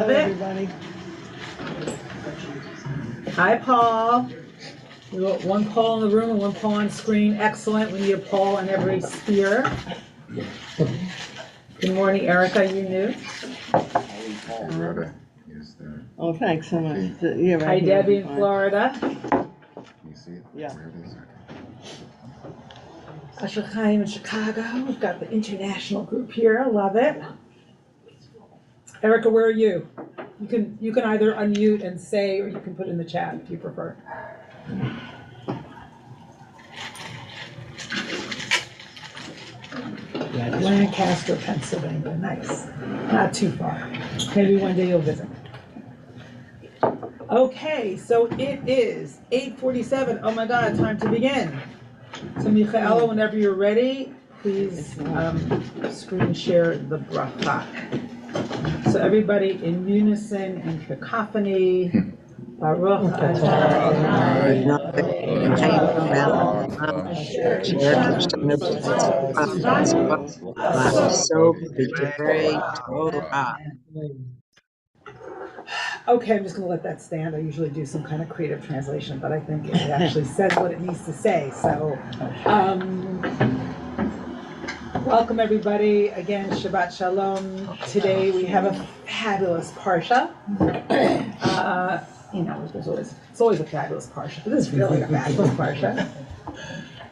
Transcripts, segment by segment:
Hello, everybody. Hi, Paul. We got one Paul in the room and one Paul on screen. Excellent. We need a Paul in every sphere. Good morning, Erica. You new? Oh, thanks so much. Yeah, right Hi, here, Debbie in fine. Florida. You see it? Yeah. Where it is? Asher Chaim in Chicago. We've got the international group here. Love it. Erica, where are you? You can either unmute and say, or you can put in the chat if you prefer. Lancaster, Pennsylvania. Nice. Not too far. Maybe one day you'll visit. Okay, so it is 8:47. Oh my God, time to begin. So Michaela, whenever you're ready, please screen share the bracha. So everybody in unison and cacophony. Baruch Adonai. Okay, I'm just going to let that stand. I usually do some kind of creative translation, but I think it actually says what it needs to say. So, welcome everybody. Again, Shabbat Shalom. Today we have a fabulous Parsha. It's always a fabulous Parsha, but this is really a fabulous Parsha.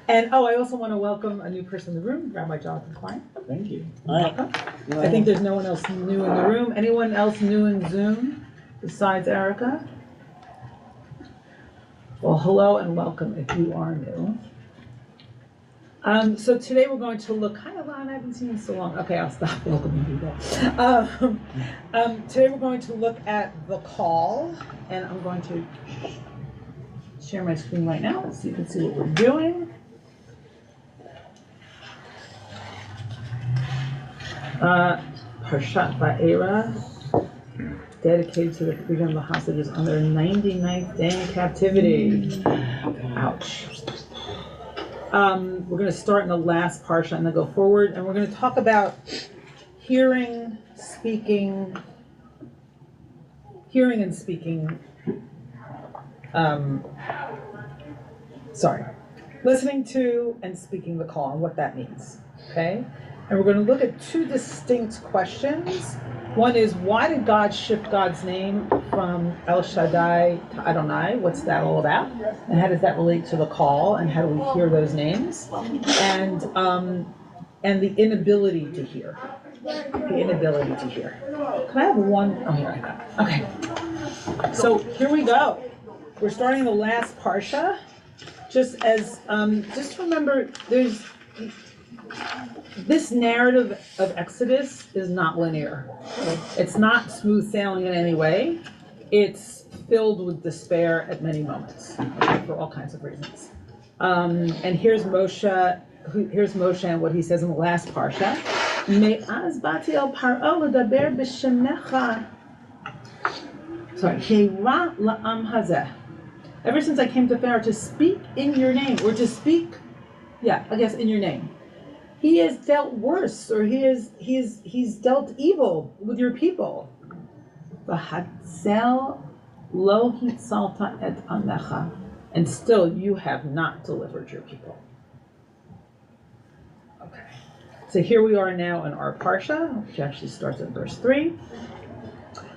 And I also want to welcome a new person in the room, Rabbi Jonathan Klein. Thank you. Welcome. I think there's no one else new in the room. Anyone else new in Zoom besides Erica? Well, hello and welcome if you are new. So today we're going to look kind of on. I haven't seen you so long. Okay, I'll stop welcoming people. Today we're going to look at the call, and I'm going to share my screen right now so you can see what we're doing. Parshat Va'era, dedicated to the freedom of the hostages on their 99th day in captivity. Ouch. We're going to start in the last parsha and then go forward, and we're going to talk about hearing and speaking. Listening to and speaking the call and what that means. Okay, and we're going to look at two distinct questions. One is, why did God shift God's name from El Shaddai to Adonai? What's that all about? And how does that relate to the call? And how do we hear those names? And the inability to hear. The inability to hear. Can I have one? Oh, here I go. Okay. So here we go. We're starting the last parsha. Just remember, there's this narrative of Exodus is not linear. It's not smooth sailing in any way. It's filled with despair at many moments, for all kinds of reasons. And here's Moshe. Here's Moshe and what he says in the last parsha. Me'az bati el paro ledaber b'shemecha. Sorry. Heira la'am hazeh. Ever since I came to Pharaoh to speak in your name, or to speak, in your name. He has dealt worse, or he's dealt evil with your people. V'hatzel lo hitzalta et amecha, and still you have not delivered your people. Okay, so here we are now in our parsha, which actually starts at verse 3.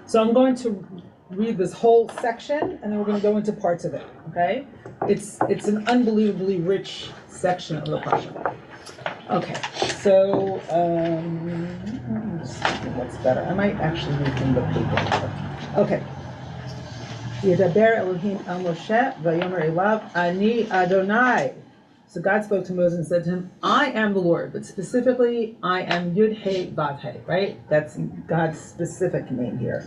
So I'm going to read this whole section, and then we're going to go into parts of it. Okay, it's an unbelievably rich section of the parsha. Okay, so what's better? I might actually read from the paper. Okay. Yedaber Elohim el Moshe v'yomer elav ani Adonai. So God spoke to Moses and said to him, I am the Lord, but specifically, I am Yud He Vav He, right? That's God's specific name here.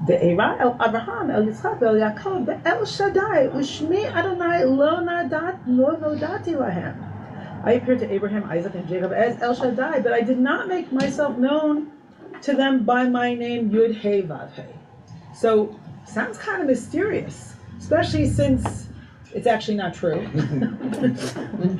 Ve'era el Abraham el Yitzchak el Yaakov el Shaddai u'shmi Adonai lo nodati lahem. I appeared to Abraham, Isaac, and Jacob as El Shaddai, but I did not make myself known to them by my name, Yud He Vav He. So, sounds kind of mysterious, especially since it's actually not true.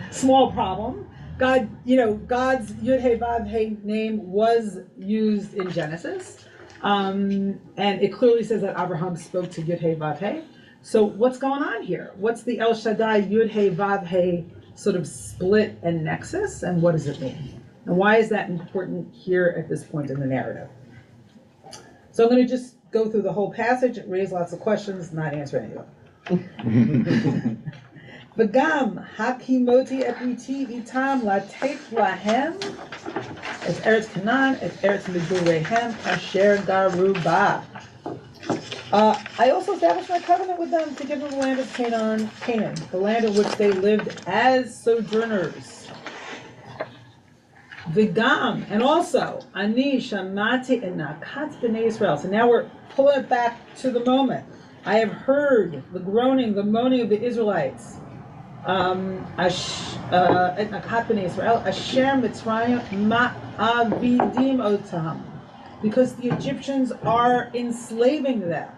Small problem. God's Yud He Vav He name was used in Genesis. And it clearly says that Abraham spoke to Yud Hey Vav Hey. So what's going on here? What's the El Shaddai Yud Hey Vav Hey sort of split and nexus, and what does it mean? And why is that important here at this point in the narrative? So I'm going to just go through the whole passage, raise lots of questions, not answer any of them. V'gam hakimoti et iti itam latet lahem et eretz Canaan et eretz migurehem asher garu ba. I also established my covenant with them to give them the land of Canaan, the land in which they lived as sojourners. V'gam, and also, ani shamati enakat b'nei Israel. So now we're pulling it back to the moment. I have heard the groaning, the moaning of the Israelites. Enakat b'nei Israel, asher mitzrayim ma'avidim otam. Because the Egyptians are enslaving them.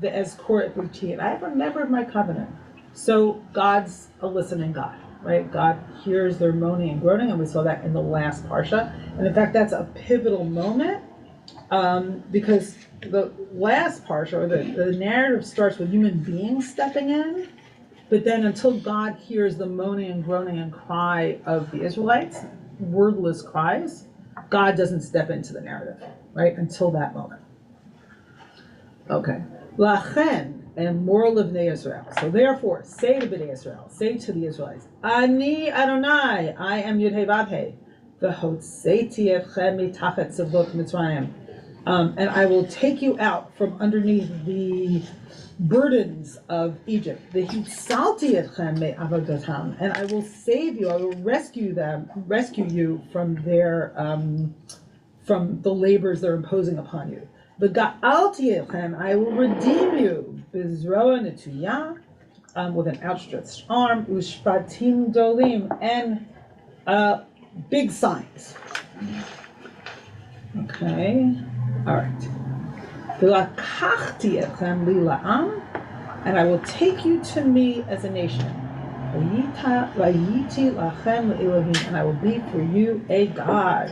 The Ezkor Buti. I have remembered my covenant. So God's a listening God, right? God hears their moaning and groaning, and we saw that in the last parsha. And in fact, that's a pivotal moment because the last parsha, or the narrative starts with human beings stepping in, but then until God hears the moaning and groaning and cry of the Israelites, wordless cries, God doesn't step into the narrative, right? Until that moment. Okay. Lachen, and moral of Bnei Israel. So therefore, say to Bnei Israel, say to the Israelites, Ani Adonai, I am Yud Hey Vav Hey, v'hotzeti etchem mitachet tzivlot Mitzrayim, and I will take you out from underneath the burdens of Egypt. V'hitzalti etchem me'avodatam, and I will save you. I will rescue you from their from the labors they're imposing upon you. V'ga'alti etchem, I will redeem you. B'zroa netuyah, with an outstretched arm. Ushpatim dolim, and big signs. Okay, all right. V'lakachti etchem li la'am, and I will take you to me as a nation. V'yiti lachem le'elohim, and I will be for you a God.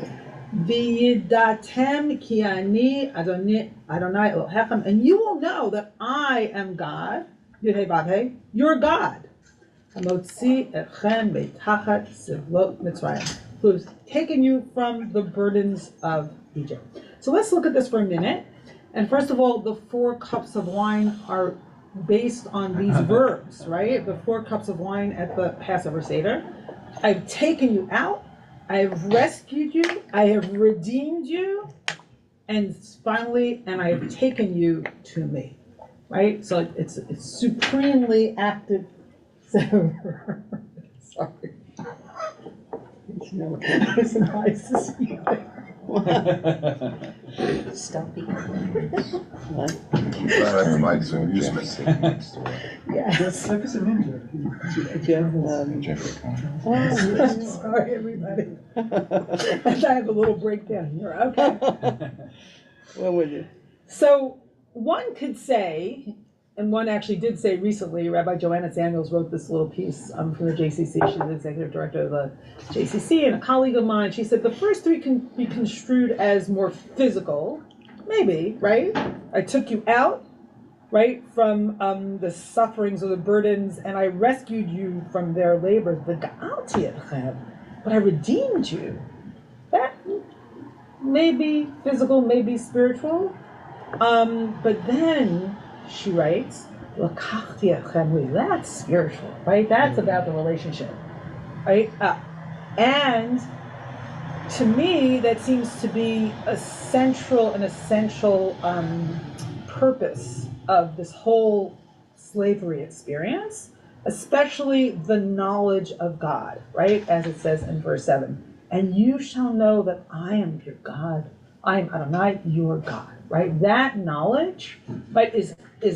V'yidatem ki ani Adonai Elohechem, and you will know that I am God, Yud Hey Vav Hey, your God. Hamotzi etchem beitachat sivlot Mitzrayim, who has taken you from the burdens of Egypt. So let's look at this for a minute. And first of all, the 4 cups of wine are based on these verbs, right? The 4 cups of wine at the Passover Seder. I've taken you out. I have rescued you, I have redeemed you, and finally, and I have taken you to me, right? So it's supremely active. Sorry. It's nice to see you there. Stumpy. Glad I provide some amusement. Yes. Do you have, Sorry, everybody. And I have a little breakdown here. Okay. what would you? So one could say, and one actually did say recently, Rabbi Joanna Samuels wrote this little piece from the JCC. She's the executive director of the JCC, and a colleague of mine. She said the first 3 can be construed as more physical, maybe, right? I took you out, right, from the sufferings or the burdens, and I rescued you from their labors. But I redeemed you. That may be physical, may be spiritual. But then she writes, that's spiritual, right? That's about the relationship, right? And to me, that seems to be an essential purpose of this whole slavery experience, especially the knowledge of God, right? As it says in verse 7, and you shall know that I am your God. I am Adonai, your God, right? That knowledge, right, is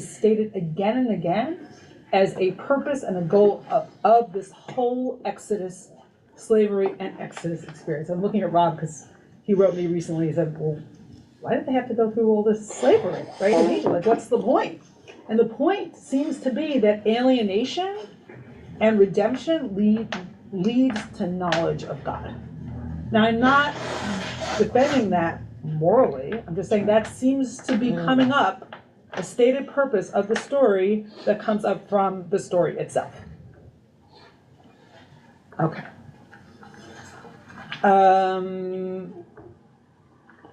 stated again and again as a purpose and a goal of this whole Exodus, slavery and Exodus experience. I'm looking at Rob because he wrote me recently. He said, well, why did they have to go through all this slavery, right? In Egypt? Like, what's the point? And the point seems to be that alienation and redemption leads to knowledge of God. Now, I'm not defending that morally. I'm just saying that seems to be coming up, a stated purpose of the story that comes up from the story itself. Okay.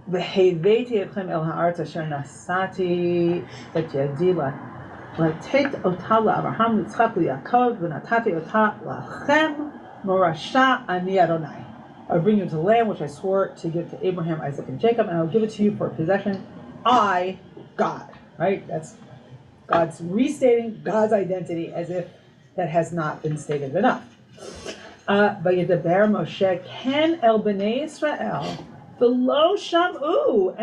והבאתי אתכם אל הארץ אשר נשאתי את ידי לתת אותה לאברהם, ליצחק וליעקב, ונתתי אותה לכם מורשה אני אדוני. I will bring you to the land which I swore to give to Abraham, Isaac, and Jacob, and I will give it to you for a possession. I, God, right? That's God's restating God's identity as if that has not been stated enough. Vayedaber Moshe ken el bnei Israel v'lo sham'u,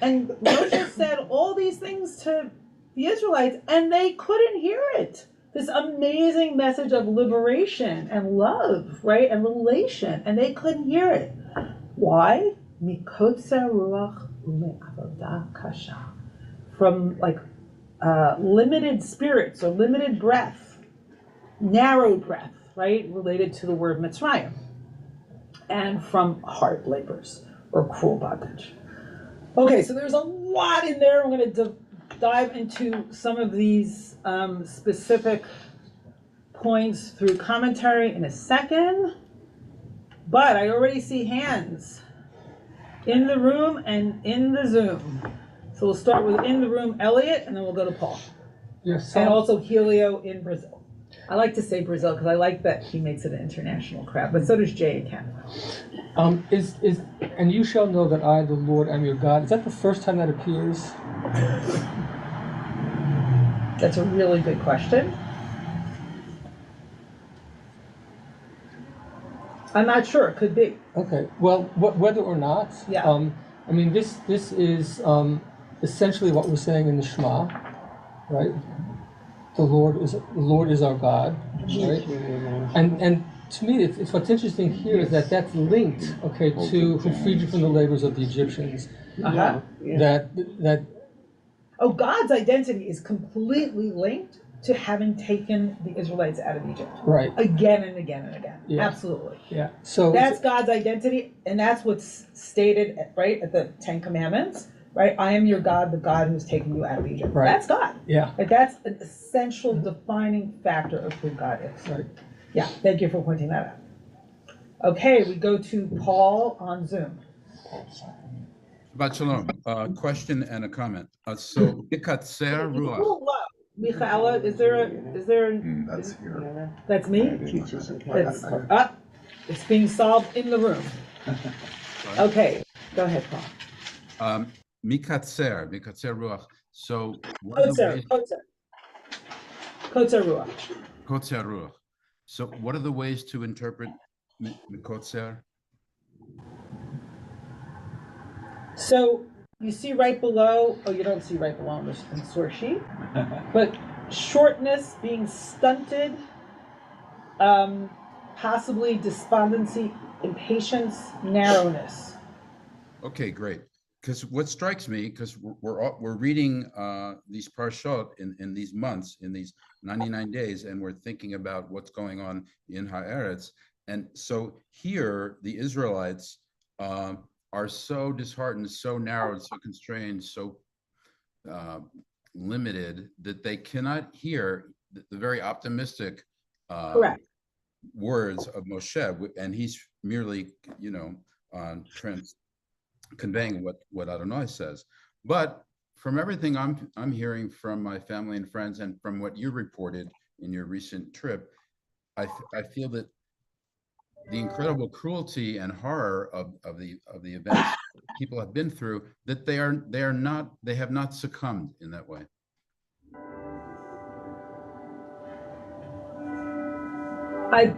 and Moshe said all these things to the Israelites, and they couldn't hear it. This amazing message of liberation and love, right, and relation, and they couldn't hear it. Why? Mikotzer ruach u'me'avodah kasha, from like limited spirits or limited breath, narrow breath, right, related to the word Mitzrayim, and from hard labors or cruel bondage. Okay, so there's a lot in there. I'm going to dive into some of these specific points through commentary in a second, but I already see hands in the room and in the Zoom. So we'll start with in the room, Elliot, and then we'll go to Paul. Yes. And also Helio in Brazil. I like to say Brazil because I like that he makes it an international crowd, but so does Jay in Canada. And you shall know that I, the Lord, am your God. Is that the first time that appears? That's a really good question. I'm not sure. It could be. Okay. Well, whether or not. Yeah. I mean, this is essentially what we're saying in the Shema, right? The Lord is our God, right? And to me, it's what's interesting here is that that's linked, okay, to who freed you from the labors of the Egyptians. Uh-huh. That. Oh, God's identity is completely linked to having taken the Israelites out of Egypt. Right. Again and again and again. Yeah. Absolutely. Yeah. So that's God's identity, and that's what's stated right at the Ten Commandments. Right, I am your God, the God who's taken you out of Egypt. Right. That's God. Yeah. But that's an essential defining factor of who God is. Right. Yeah, thank you for pointing that out. Okay, we go to Paul on Zoom. Shabbat shalom. Question and a comment. So, Ikatser Ruach. Michaela, is there? That's here. That's me. That's it's being solved in the room. Okay, go ahead, Paul. Mikatser Ruach. So, what are the ways? Kotzer Ruach. Kotzer Ruach. So, what are the ways to interpret Mikotzer? So, you see right below, you don't see right below on the source sheet, but shortness, being stunted, possibly despondency, impatience, narrowness. Okay, great. Because what strikes me, because we're reading these parshot in these months, in these 99 days, and we're thinking about what's going on in Haaretz. And so here, the Israelites are so disheartened, so narrowed, so constrained, so limited that they cannot hear the very optimistic words of Moshe, and he's merely, conveying what Adonai says. But from everything I'm hearing from my family and friends, and from what you reported in your recent trip, I feel that the incredible cruelty and horror of the events people have been through, that they have not succumbed in that way. I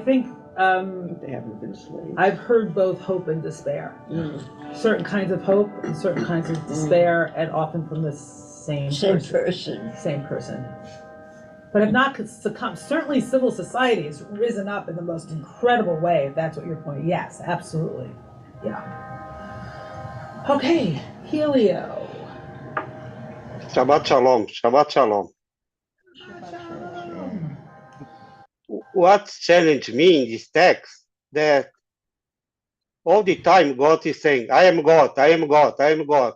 think they haven't been slaves. I've heard both hope and despair. Certain kinds of hope and certain kinds of despair, and often from the same person. But have not succumbed. Certainly civil society has risen up in the most incredible way, if that's what you're pointing. Yes, absolutely. Yeah. Okay, Helio. Shabbat shalom. Shabbat shalom. What challenged me in this text, that all the time God is saying, I am God, I am God, I am God.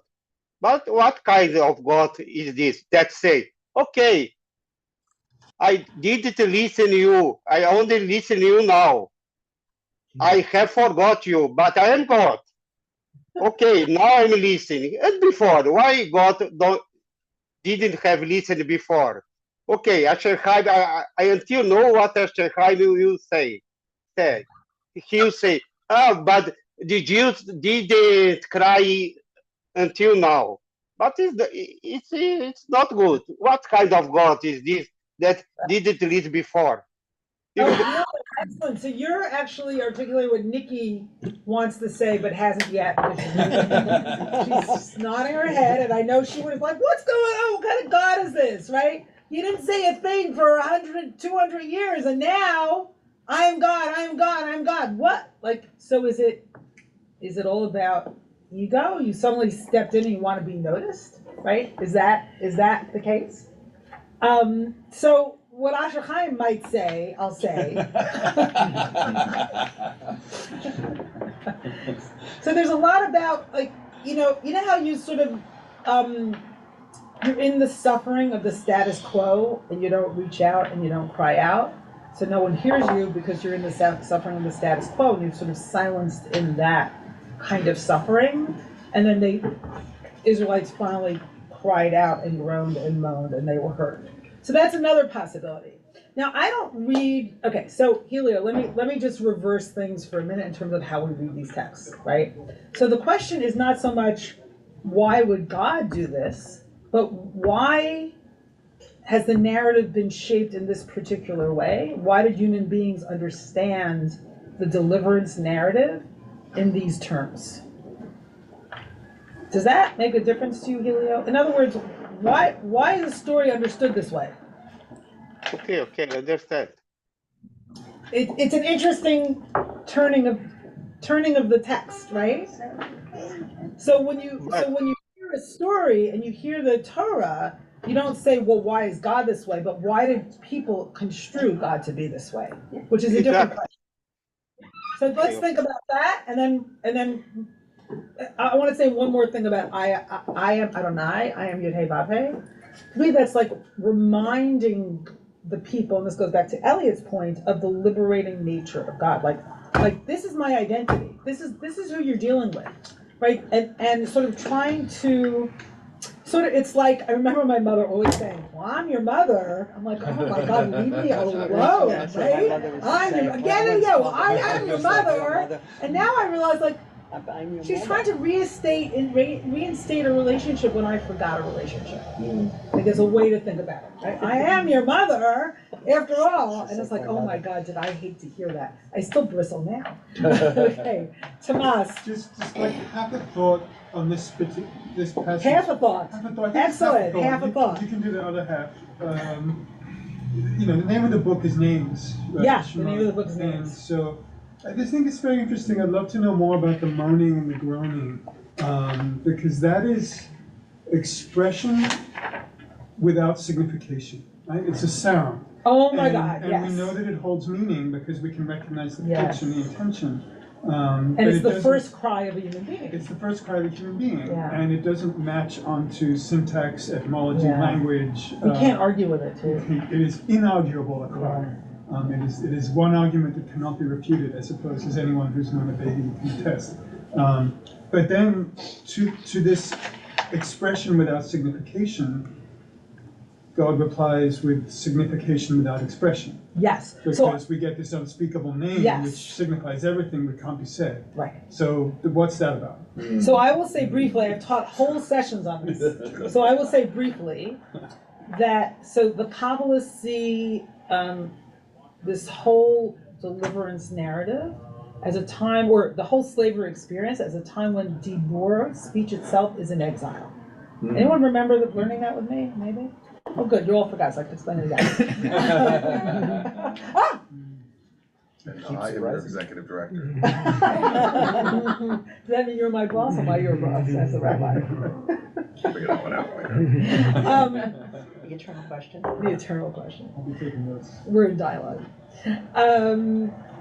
But what kind of God is this that say, okay, I didn't listen you, I only listen you now. I have forgot you, but I am God. Okay, now I'm listening. And before, why God didn't have listened before? Okay, Asherheim, I until know what Asherheim will say. He'll say, but the Jews didn't cry until now. But it's not good. What kind of God is this that didn't lead before? Oh, no, excellent. So you're actually articulating what Nikki wants to say, but hasn't yet. She's nodding her head, and I know she would have like, what's going on? What kind of God is this, right? You didn't say a thing for 100, 200 years, and now I am God, I am God, I am God. What? Like, so is it all about ego? You suddenly stepped in and you want to be noticed, right? Is that the case? So what Asher Chaim might say, I'll say. So there's a lot about like, you know how you sort of you're in the suffering of the status quo and you don't reach out and you don't cry out. So no one hears you because you're in the suffering of the status quo and you're sort of silenced in that kind of suffering. And then the Israelites finally cried out and groaned and moaned and they were heard. So that's another possibility. Now I don't read. Okay, so Helio, let me just reverse things for a minute in terms of how we read these texts, right? So the question is not so much why would God do this, but why has the narrative been shaped in this particular way? Why did human beings understand the deliverance narrative in these terms? Does that make a difference to you, Helio? In other words, why is the story understood this way? Okay, I understand. It's an interesting turning of the text, right? So when you hear a story and you hear the Torah, you don't say, well, why is God this way? But why did people construe God to be this way? Which is a different question. So let's think about that, and then I want to say one more thing about I am Adonai, I am Yud-Heh Vav-Heh. To me, that's like reminding the people, and this goes back to Elliot's point, of the liberating nature of God. Like this is my identity. This is who you're dealing with, right? And sort of trying to it's like I remember my mother always saying, "Well, I'm your mother." I'm like, "Oh my God, leave me alone, right? I am your mother." And now I realize, like, she's trying to reinstate a relationship when I forgot a relationship. Like there's a way to think about it, right? I am your mother, after all. And it's like, oh my God, did I hate to hear that? I still bristle now. Okay, Tomas. Just like half a thought on this passage. Half a thought. Excellent. Half a thought. You can do the other half. The name of the book is Names. Right? Yeah, the name of the book is Names. So I just think it's very interesting. I'd love to know more about the moaning and the groaning, because that is expression without signification. Right? It's a sound. Oh my God! And yes. we know that it holds meaning because we can recognize the pitch and the intention. And it's the first cry of a human being. It's the first cry of a human being, yeah. And it doesn't match onto syntax, etymology, language. We can't argue with it, too. It is inarguable, a cry. It is one argument that cannot be refuted, I suppose, as anyone who's known a baby can attest. But then to this expression without signification, God replies with signification without expression. Yes. Because we get this unspeakable name, which signifies everything that can't be said. Right. So what's that about? So I will say briefly, I've taught whole sessions on this. So I will say briefly that, so the Kabbalists see this whole deliverance narrative as a time, or the whole slavery experience as a time when Dibur, speech itself, is in exile. Anyone remember learning that with me, maybe? Oh, good. You all forgot, so I can explain it again. I am your executive director. Does that mean you're my boss or am I your boss as a rabbi? Figure that one out later. The eternal question. The eternal question. I'll be taking notes. We're in dialogue.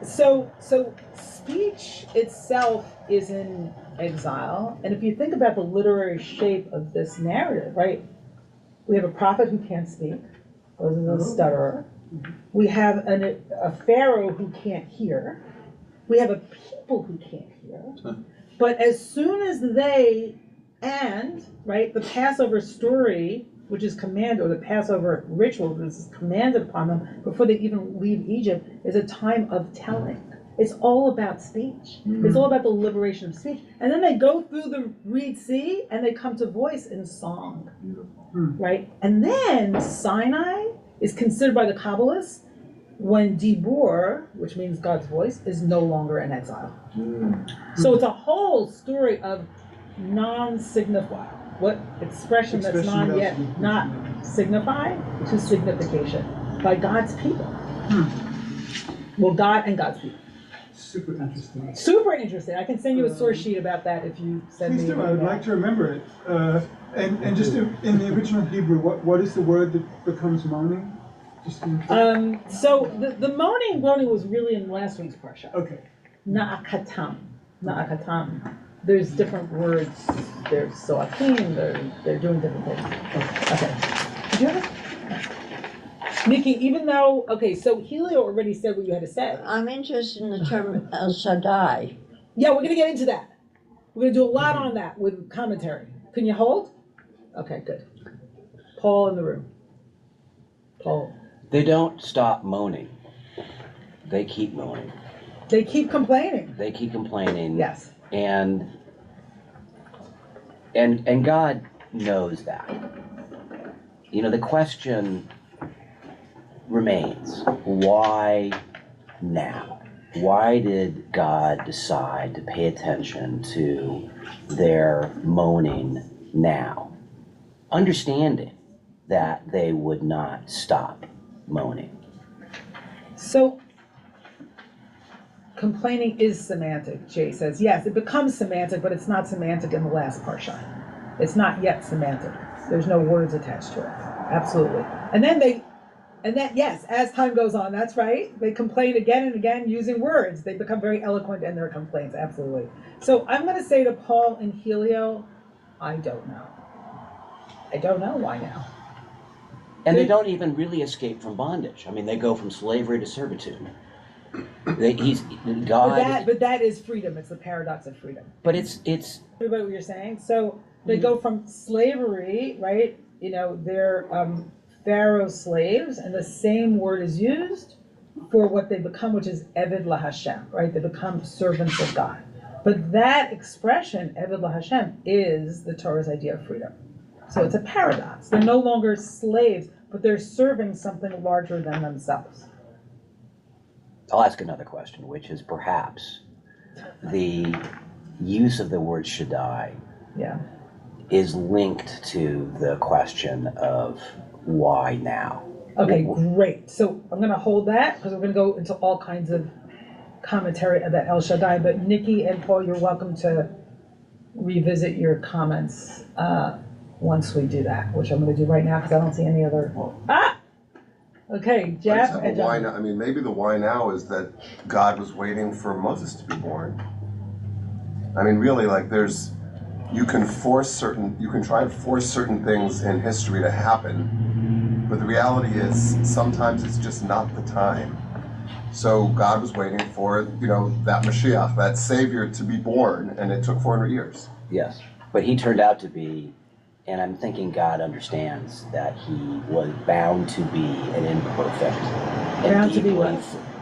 So speech itself is in exile, and if you think about the literary shape of this narrative, right? We have a prophet who can't speak, goes as a stutterer. We have a pharaoh who can't hear. We have a people who can't hear. But as soon as right, the Passover story, which is commanded, or the Passover ritual, which is commanded upon them before they even leave Egypt, is a time of telling. It's all about speech. It's all about the liberation of speech. And then they go through the Reed Sea and they come to voice in song. Right? And then Sinai is considered by the Kabbalists when Dibur, which means God's voice, is no longer in exile. So it's a whole story of non-signify. What expression that's not signified to signification by God's people. Well, God and God's people. Super interesting. Super interesting. I can send you a source sheet about that if you send me. Please do. I would email. like to remember it. And just in the original Hebrew, what is the word that becomes moaning? Just So the moaning was really in last week's parsha. Okay. Na'akatam. There's different words. There's soakim. They're doing different things. Okay. Did you have it? Nikki, even though, so Helio already said what you had to say. I'm interested in the term El Shaddai. Yeah, we're going to get into that. We're going to do a lot on that with commentary. Can you hold? Okay, good. Paul in the room. Paul. They don't stop moaning. They keep moaning. They keep complaining. They keep complaining. Yes. And God knows that. You know, the question remains, why now? Why did God decide to pay attention to their moaning now? Understanding that they would not stop moaning. So, complaining is semantic, Jay says. Yes, it becomes semantic, but it's not semantic in the last parsha. It's not yet semantic. There's no words attached to it. Absolutely. And then yes, as time goes on, that's right. They complain again and again using words. They become very eloquent in their complaints, absolutely. So I'm going to say to Paul and Helio, I don't know. I don't know why now. And they don't even really escape from bondage. I mean, they go from slavery to servitude. God. But that is freedom. It's the paradox of freedom. But it's. Everybody, what you're saying. So they go from slavery, right? You know, they're Pharaoh's slaves, and the same word is used for what they become, which is Eved LaHashem, right? They become servants of God. But that expression, Eved LaHashem, is the Torah's idea of freedom. So it's a paradox. They're no longer slaves, but they're serving something larger than themselves. I'll ask another question, which is perhaps the use of the word Shaddai is linked to the question of why now? Okay, great. So I'm going to hold that because we're going to go into all kinds of commentary about El Shaddai. But Nikki and Paul, you're welcome to revisit your comments once we do that, which I'm going to do right now because I don't see any other. Okay, Jeff and John. Why now? I mean, maybe the why now is that God was waiting for Moses to be born. I mean, really, like you can try and force certain things in history to happen, but the reality is sometimes it's just not the time. So God was waiting for, that Mashiach, that Savior to be born, and it took 400 years. Yes, but he turned out to be, and I'm thinking God understands that he was bound to be an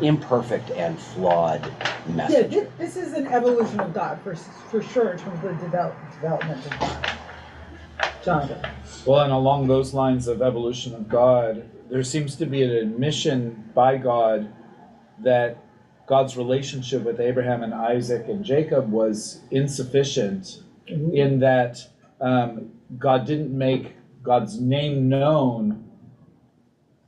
imperfect and flawed message. Yeah, this is an evolution of God for sure in terms of the development of God. Jonathan. Well, and along those lines of evolution of God, there seems to be an admission by God that God's relationship with Abraham and Isaac and Jacob was insufficient in that God didn't make God's name known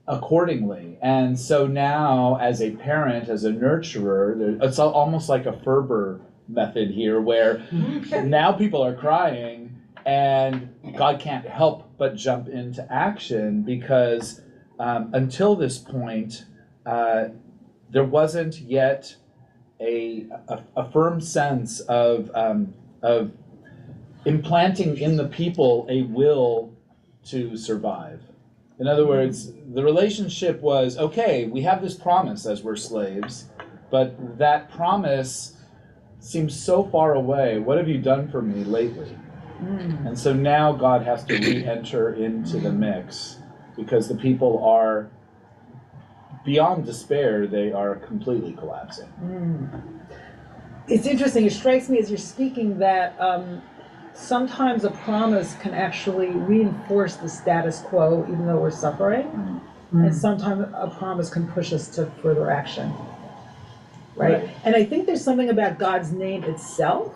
accordingly. And so now, as a parent, as a nurturer, it's almost like a Ferber method here, where now people are crying and God can't help but jump into action because until this point, there wasn't yet a firm sense of implanting in the people a will to survive. In other words, the relationship was, okay, we have this promise as we're slaves, but that promise seems so far away. What have you done for me lately? And so now God has to re-enter into the mix because the people are beyond despair. They are completely collapsing. It's interesting. It strikes me as you're speaking that sometimes a promise can actually reinforce the status quo even though we're suffering. And sometimes a promise can push us to further action. Right? And I think there's something about God's name itself,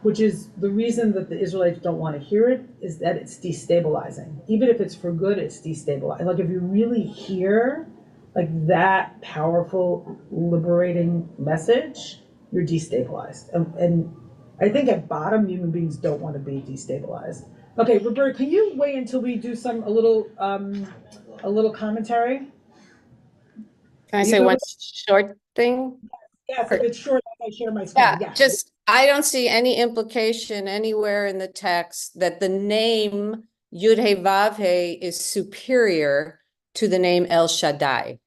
which is the reason that the Israelites don't want to hear it, is that it's destabilizing. Even if it's for good, it's destabilizing. Like if you really hear like that powerful, liberating message, you're destabilized. And I think at bottom, human beings don't want to be destabilized. Okay, Roberta, can you wait until we do a little commentary? Can I say one short thing? Yes, if it's short, I share my screen. Yeah, Yeah. just, I don't see any implication anywhere in the text that the name Yud-He-Vav-He is superior to the name El Shaddai.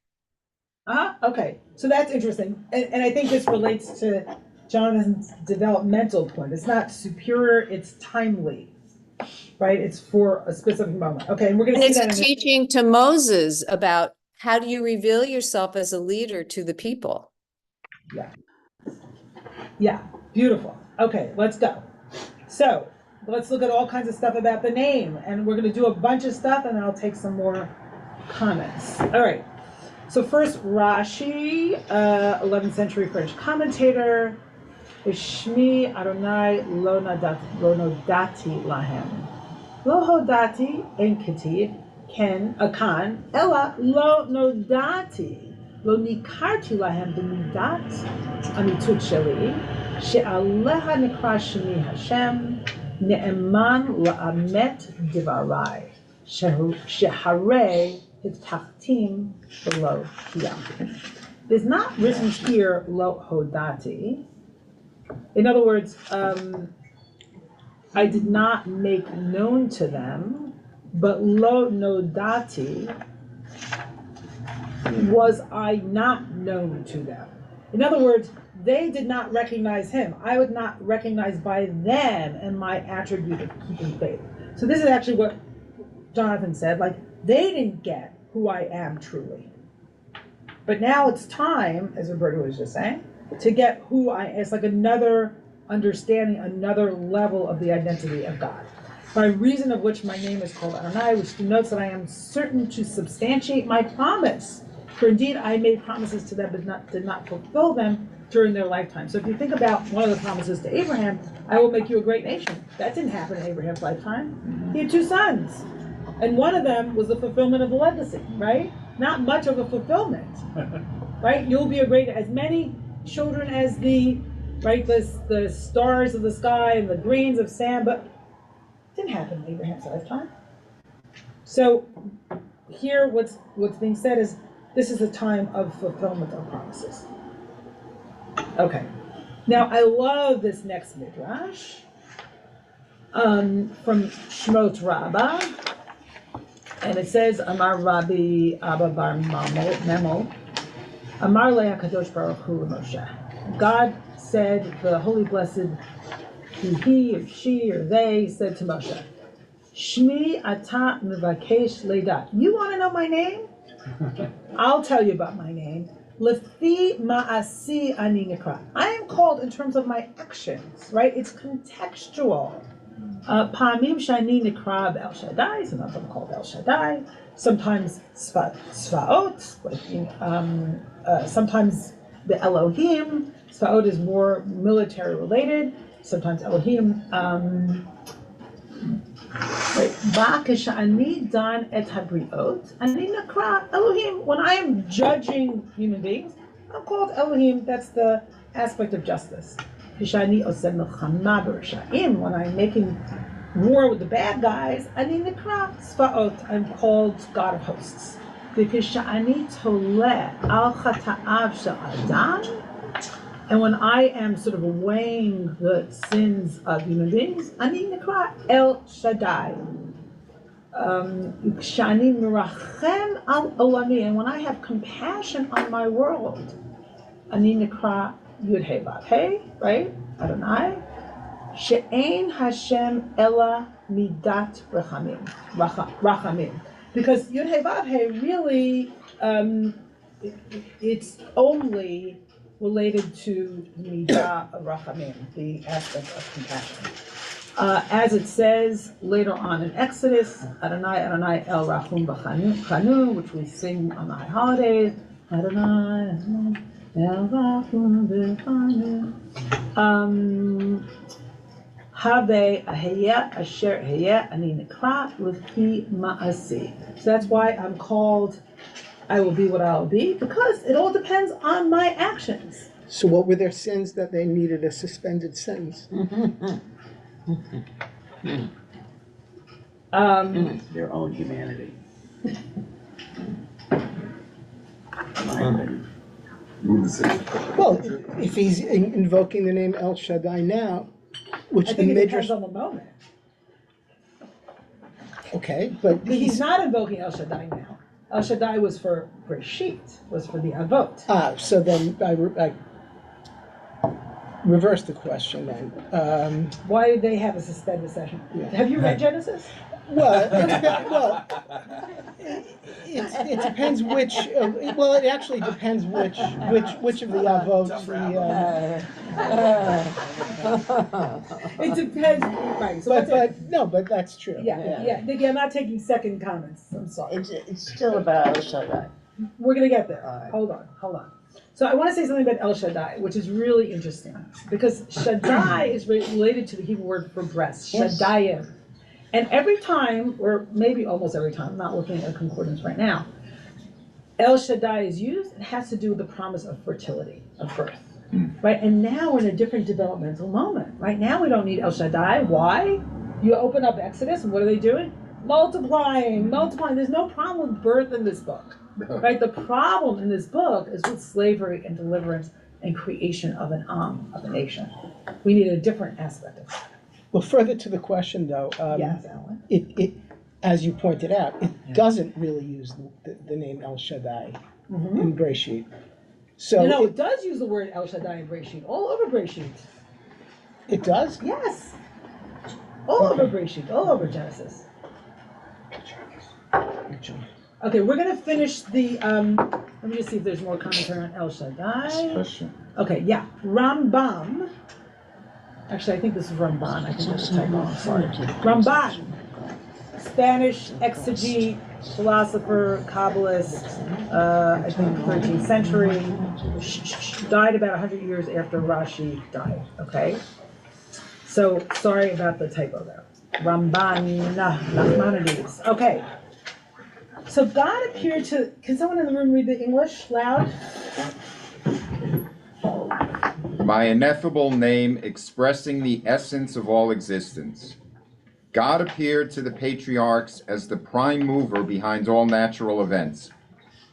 Okay, so that's interesting. And I think this relates to Jonathan's developmental point. It's not superior, it's timely, right? It's for a specific moment. Okay, and we're going to see that it's teaching to Moses about how do you reveal yourself as a leader to the people. Yeah, beautiful. Okay, let's go. So let's look at all kinds of stuff about the name, and we're going to do a bunch of stuff, and then I'll take some more comments. All right. So first, Rashi, 11th century French commentator, Shmi Adonai lo nodati lahem. Lo hodati en ketiv ken akan ella lo nodati lo nikarti lahem b'midat amitut sheli she'aleha nikra shemi Hashem ne'eman la'amet divarai sheharei hitachtim below kiyam. It's not written here lo hodati. In other words, I did not make known to them, but lo nodati, was I not known to them. In other words, they did not recognize him. I was not recognized by them and my attribute of keeping faith. So this is actually what Jonathan said, like, they didn't get who I am truly. But now it's time, as Roberta was just saying, to get who I am. It's like another understanding, another level of the identity of God. By reason of which my name is called Adonai, which denotes that I am certain to substantiate my promise. For indeed, I made promises to them, but did not fulfill them during their lifetime. So if you think about one of the promises to Abraham, I will make you a great nation. That didn't happen in Abraham's lifetime. He had 2 sons. And one of them was the fulfillment of the legacy, right? Not much of a fulfillment, right? You'll be a great, as many children as the stars of the sky and the grains of sand, but it didn't happen in Abraham's lifetime. So here what's being said is this is a time of fulfillment of promises. Okay. Now I love this next midrash from Shmot Rabbah. And it says, Amar Rabbi Abba Bar Memel, Amar Le HaKadosh Baruch Hu Moshe. God said, the Holy Blessed, he or she or they said to Moshe, Shmi Ata Mevakesh Ledat. You want to know my name? I'll tell you about my name. Lefi Ma'asi Ani Nikra. I am called in terms of my actions, right? It's contextual. Pa'amim shani nikra El Shaddai, sometimes I'm called El Shaddai, sometimes Sfaot, like sometimes the Elohim. Sfaot is more military related, sometimes Elohim. Ba'kesha'ani dan et habriot, ani nikra Elohim. When I am judging human beings, I'm called Elohim. That's the aspect of justice. When I'm making war with the bad guys, I'm called God of hosts. וכשאני תולה על חטאיו של אדם, and when I am sort of weighing the sins of human beings, אני נקרא El Shaddai. כשאני מרחם על עולמי, and when I have compassion on my world, אני נקרא Yud-Heh Vav-Heh, right? Adonai. שאין השם אלא מידת רחמים. Because Yud-Heh Vav-Heh really, it's only related to Midah of Rachamim, the aspect of compassion. As it says later on in Exodus, Adonai, Adonai El Rachum B'Chanu, which we sing on the high holidays, Adonai, Adonai El Rachum B'Chanu. Have Ahaya Asher Haya Ani Nikra L'Fi Ma'asi. So that's why I'm called I will be what I will be, because it all depends on my actions. So what were their sins that they needed a suspended sentence? Their own humanity. Well, if he's invoking the name El Shaddai now, which I the think it Midrash... depends on the moment. Okay, but He's not invoking El Shaddai now. El Shaddai was for Breshit, was for the Avot. So then I reverse the question then. Why did they have a suspended session? Yeah. Have you read Genesis? Well, it depends which. Well, it actually depends which of the avot. It depends, right? So but that's true. yeah. Nikki, I'm not taking second comments. I'm sorry. It's still about El Shaddai. We're gonna get there. All right. Hold on. So I want to say something about El Shaddai, which is really interesting, because Shaddai is related to the Hebrew word for breast, Yes. Shaddayim. And every time, or maybe almost every time, I'm not looking at a concordance right now, El Shaddai is used, it has to do with the promise of fertility, of birth. Right? And now we're in a different developmental moment. Right now we don't need El Shaddai. Why? You open up Exodus, and what are they doing? Multiplying. There's no problem with birth in this book. Right? The problem in this book is with slavery and deliverance and creation of an of a nation. We need a different aspect of that. Well, further to the question, though, Yes, Alan. it as you pointed out, it doesn't really use the name El Shaddai in Breshit. So No, it does use the word El Shaddai in Breshit, all over Breshit. It does? Yes. All over Breshit, all over Genesis. Okay, we're gonna finish the, let me just see if there's more commentary on El Shaddai. Okay, yeah, Rambam. Actually, I think this is Ramban. I think that's a typo. I'm sorry. Ramban, Spanish exegete, philosopher, Kabbalist, I think 13th century, died about 100 years after Rashi died, okay? So, sorry about the typo there. Ramban, Nachmanides. Okay. So God appeared to, can someone in the room read the English loud? My ineffable name expressing the essence of all existence. God appeared to the patriarchs as the prime mover behind all natural events.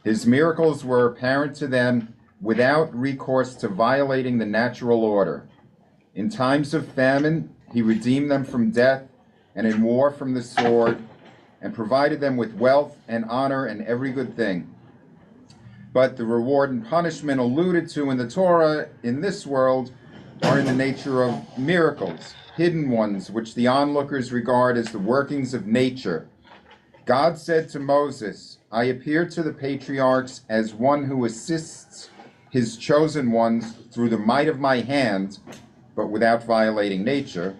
His miracles were apparent to them without recourse to violating the natural order. In times of famine, he redeemed them from death, and in war from the sword, and provided them with wealth and honor and every good thing. But the reward and punishment alluded to in the Torah in this world are in the nature of miracles, hidden ones, which the onlookers regard as the workings of nature. God said to Moses, I appear to the patriarchs as one who assists his chosen ones through the might of my hand, but without violating nature.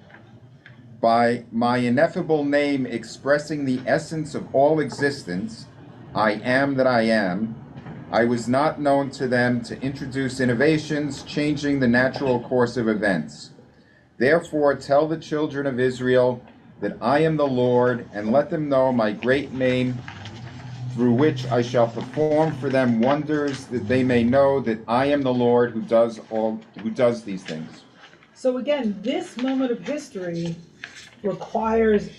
By my ineffable name expressing the essence of all existence, I am that I am, I was not known to them to introduce innovations changing the natural course of events. Therefore tell the children of Israel that I am the Lord, and let them know my great name, through which I shall perform for them wonders, that they may know that I am the Lord who does these things. So again, this moment of history requires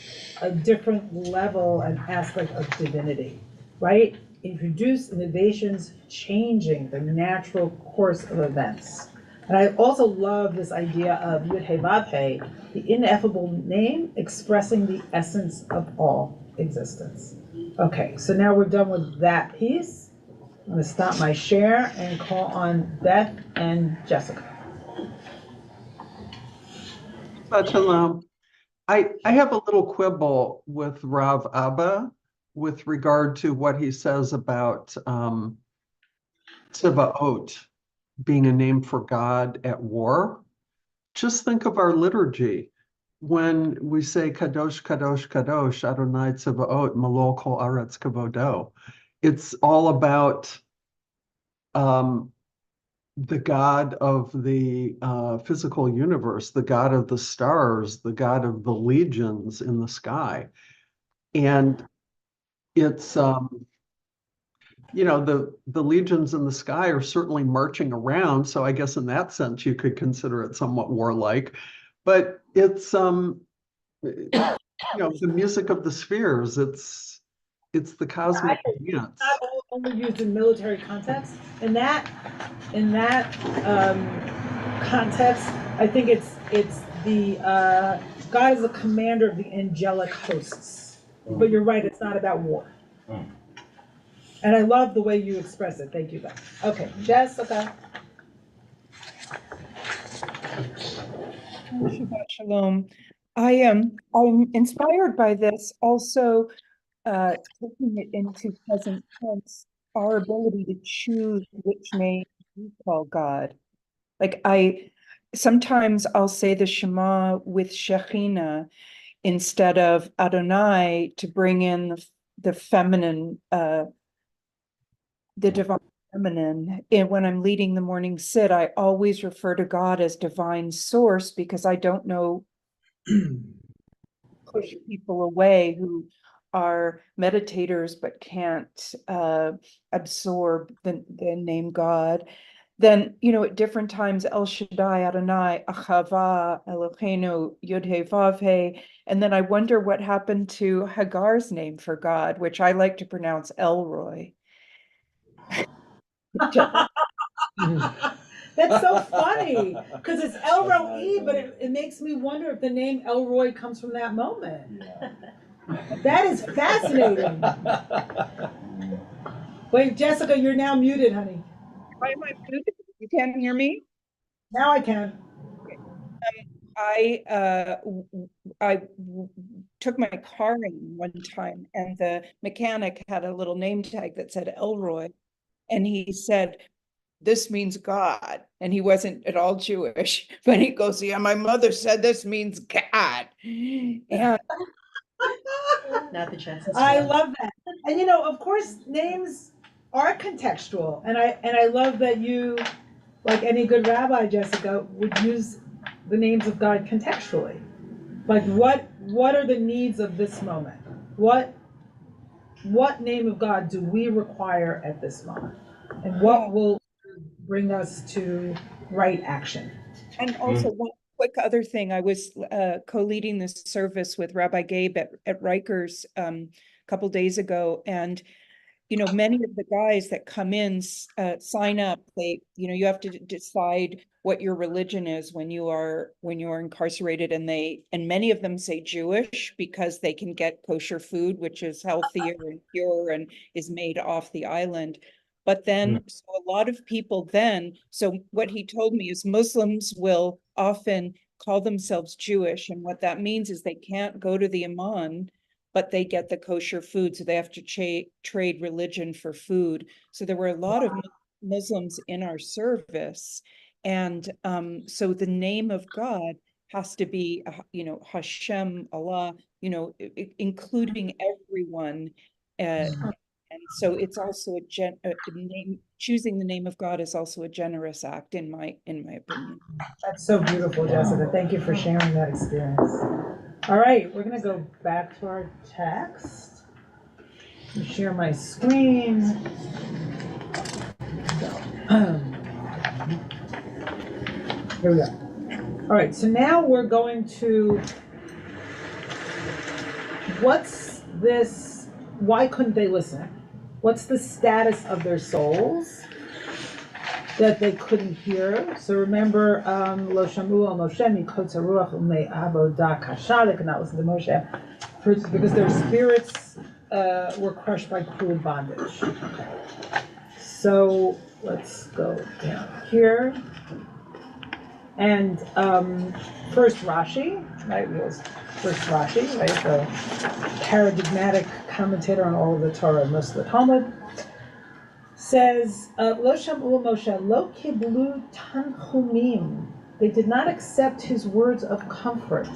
a different level and aspect of divinity, right? introduce innovations changing the natural course of events. And I also love this idea of Yud-Heh-Vav-Heh, the ineffable name expressing the essence of all existence. Okay, so now we're done with that piece. I'm going to stop my share and call on Beth and Jessica. Shalom. I have a little quibble with Rav Abba with regard to what he says about Tziva'ot being a name for God at war. Just think of our liturgy. When we say Kadosh, Kadosh, Kadosh, Adonai Tziva'ot, Malol Kol Aretz Kavodo, it's all about the God of the physical universe, the God of the stars, the God of the legions in the sky. And it's, the legions in the sky are certainly marching around. So I guess in that sense, you could consider it somewhat warlike. But it's, the music of the spheres. It's the cosmic dance. Not only used in military context. In that context, I think it's the God is the commander of the angelic hosts. But you're right, it's not about war. And I love the way you express it. Thank you, Beth. Okay, Jessica. Shabbat shalom. I'm inspired by this, also taking it into present tense, our ability to choose which name we call God. Like sometimes I'll say the Shema with Shekhinah instead of Adonai to bring in the feminine, the divine feminine. And when I'm leading the morning sit, I always refer to God as divine source because I don't know push people away who are meditators but can't absorb the name God. Then, at different times, El Shaddai, Adonai, Achava, Eloheinu, Yud-Heh-Vav-Heh. And then I wonder what happened to Hagar's name for God, which I like to pronounce Elroy. That's so funny because it's Elroy, but it makes me wonder if the name Elroy comes from that moment. That is fascinating. Wait, Jessica, you're now muted, honey. Why am I muted? You can't hear me? Now I can. I took my car in one time and the mechanic had a little name tag that said Elroy. And he said, "This means God." And he wasn't at all Jewish, but he goes, "Yeah, my mother said this means God." And Not the chances. I love that. And of course, names are contextual. And I love that you, like any good rabbi, Jessica, would use the names of God contextually. Like what are the needs of this moment? What name of God do we require at this moment? And what will bring us to right action? And also one quick other thing, I was co-leading this service with Rabbi Gabe at Rikers a couple days ago, and many of the guys that come in sign up. They, you have to decide what your religion is when you are incarcerated, and many of them say Jewish because they can get kosher food, which is healthier and pure and is made off the island. But then, so a lot of people so what he told me is Muslims will often call themselves Jewish, and what that means is they can't go to the Imam, but they get the kosher food, so they have to trade religion for food. So there were a lot of Muslims in our service, and so the name of God has to be, Hashem, Allah, including everyone. And so it's also choosing the name of God is also a generous act in my opinion. That's so beautiful, Jessica. Thank you for sharing that experience. All right, we're going to go back to our text. Share my screen. Here we go. All right, so now we're going to, what's this? Why couldn't they listen? What's the status of their souls that they couldn't hear? So remember, Lo shamu al Moshe mikotz haruach u'mei avodah kasha. They could not listen to Moshe because their spirits were crushed by cruel bondage. Okay. So let's go down here. And first Rashi, right? First Rashi, right? The paradigmatic commentator on all of the Torah and most of the Talmud, says, Lo sham'u Moshe, lo kiblu tanchumim. They did not accept his words of comfort,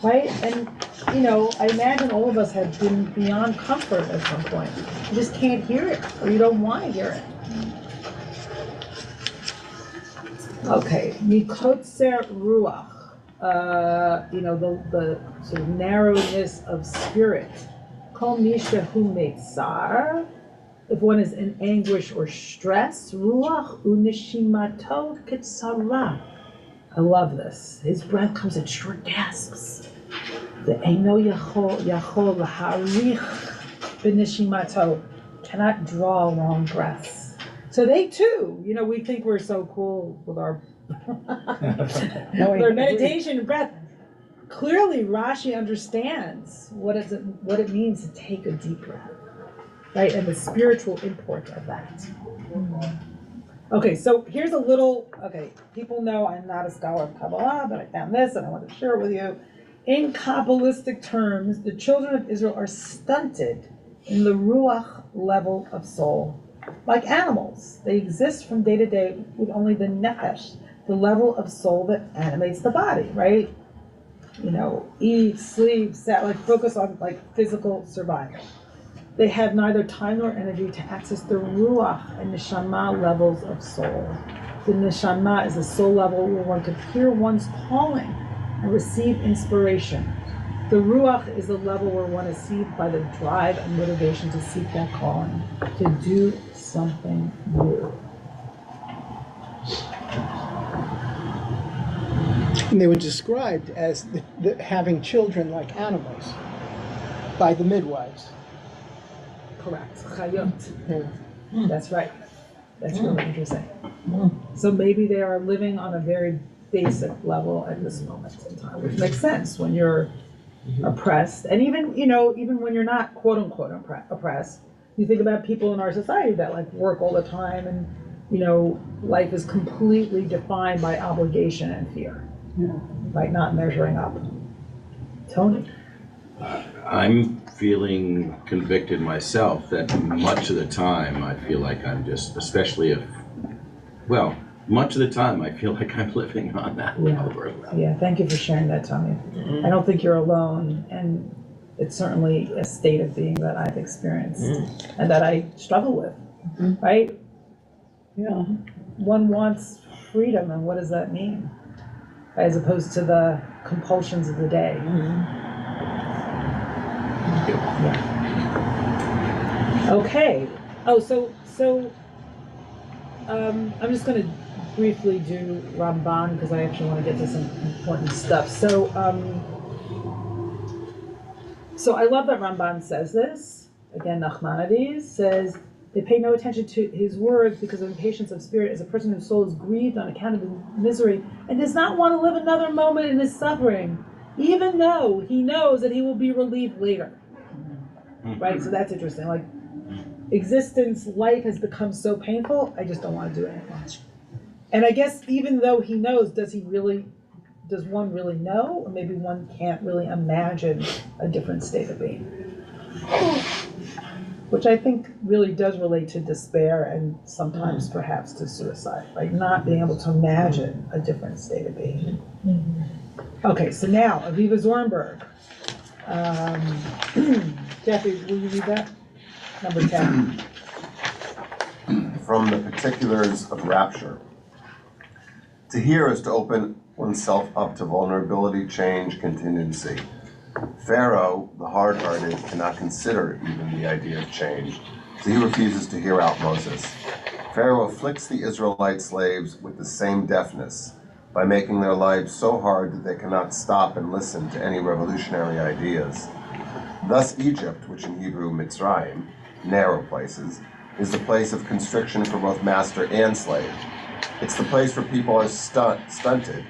right? And, you know, I imagine all of us have been beyond comfort at some point. You just can't hear it, or you don't want to hear it. Okay, mikotzer ruach, you know, the sort of narrowness of spirit. Kol mishahu meitzar, if one is in anguish or stress, ruach unishimato kitsara. I love this. His breath comes in short gasps. The eino yachol laharich b'nishimato, cannot draw long breaths. So they too, you know, we think we're so cool with our, with our meditation and breath. Clearly, Rashi understands what it means to take a deep breath, right? And the spiritual import of that. Okay, so here's a little, people know I'm not a scholar of Kabbalah, but I found this and I want to share it with you. In Kabbalistic terms, the children of Israel are stunted in the Ruach level of soul. Like animals, they exist from day to day with only the nefesh, the level of soul that animates the body, right? You know, eat, sleep, focus on physical survival. They have neither time nor energy to access the ruach and neshama levels of soul. The neshama is the soul level where one could hear one's calling and receive inspiration. The ruach is the level where one is seized by the drive and motivation to seek that calling, to do something new. And they were described as having children like animals by the midwives. Correct. Chayot. That's right. That's really interesting. So maybe they are living on a very basic level at this moment in time, which makes sense when you're oppressed, and even when you're not quote unquote oppressed. You think about people in our society that work all the time, and life is completely defined by obligation and fear, by not measuring up. Tony. I'm feeling convicted myself that much of the time I feel like I'm just, much of the time I feel like I'm living on that lower level. Yeah, thank you for sharing that, Tommy. I don't think you're alone, and it's certainly a state of being that I've experienced and that I struggle with, right? Yeah. One wants freedom, and what does that mean? As opposed to the compulsions of the day. Yeah. Okay. Oh, so I'm just going to briefly do Ramban because I actually want to get to some important stuff. So I love that Ramban says this. Again, Nachmanides says, they pay no attention to his words because of impatience of spirit, as a person whose soul is grieved on account of his misery and does not want to live another moment in his suffering, even though he knows that he will be relieved later. Right? So that's interesting. Existence, life has become so painful, I just don't want to do it anymore. And I guess even though he knows, does one really know? Or maybe one can't really imagine a different state of being. Which I think really does relate to despair and sometimes perhaps to suicide, not being able to imagine a different state of being. Okay, so now, Aviva Zornberg. Jeffrey, will you read that? Number 10. From the particulars of rapture. To hear is to open oneself up to vulnerability, change, contingency. Pharaoh, the hard-hearted, cannot consider even the idea of change, so he refuses to hear out Moses. Pharaoh afflicts the Israelite slaves with the same deafness, by making their lives so hard that they cannot stop and listen to any revolutionary ideas. Thus Egypt, which in Hebrew Mitzrayim, narrow places, is the place of constriction for both master and slave. It's the place where people are stunted,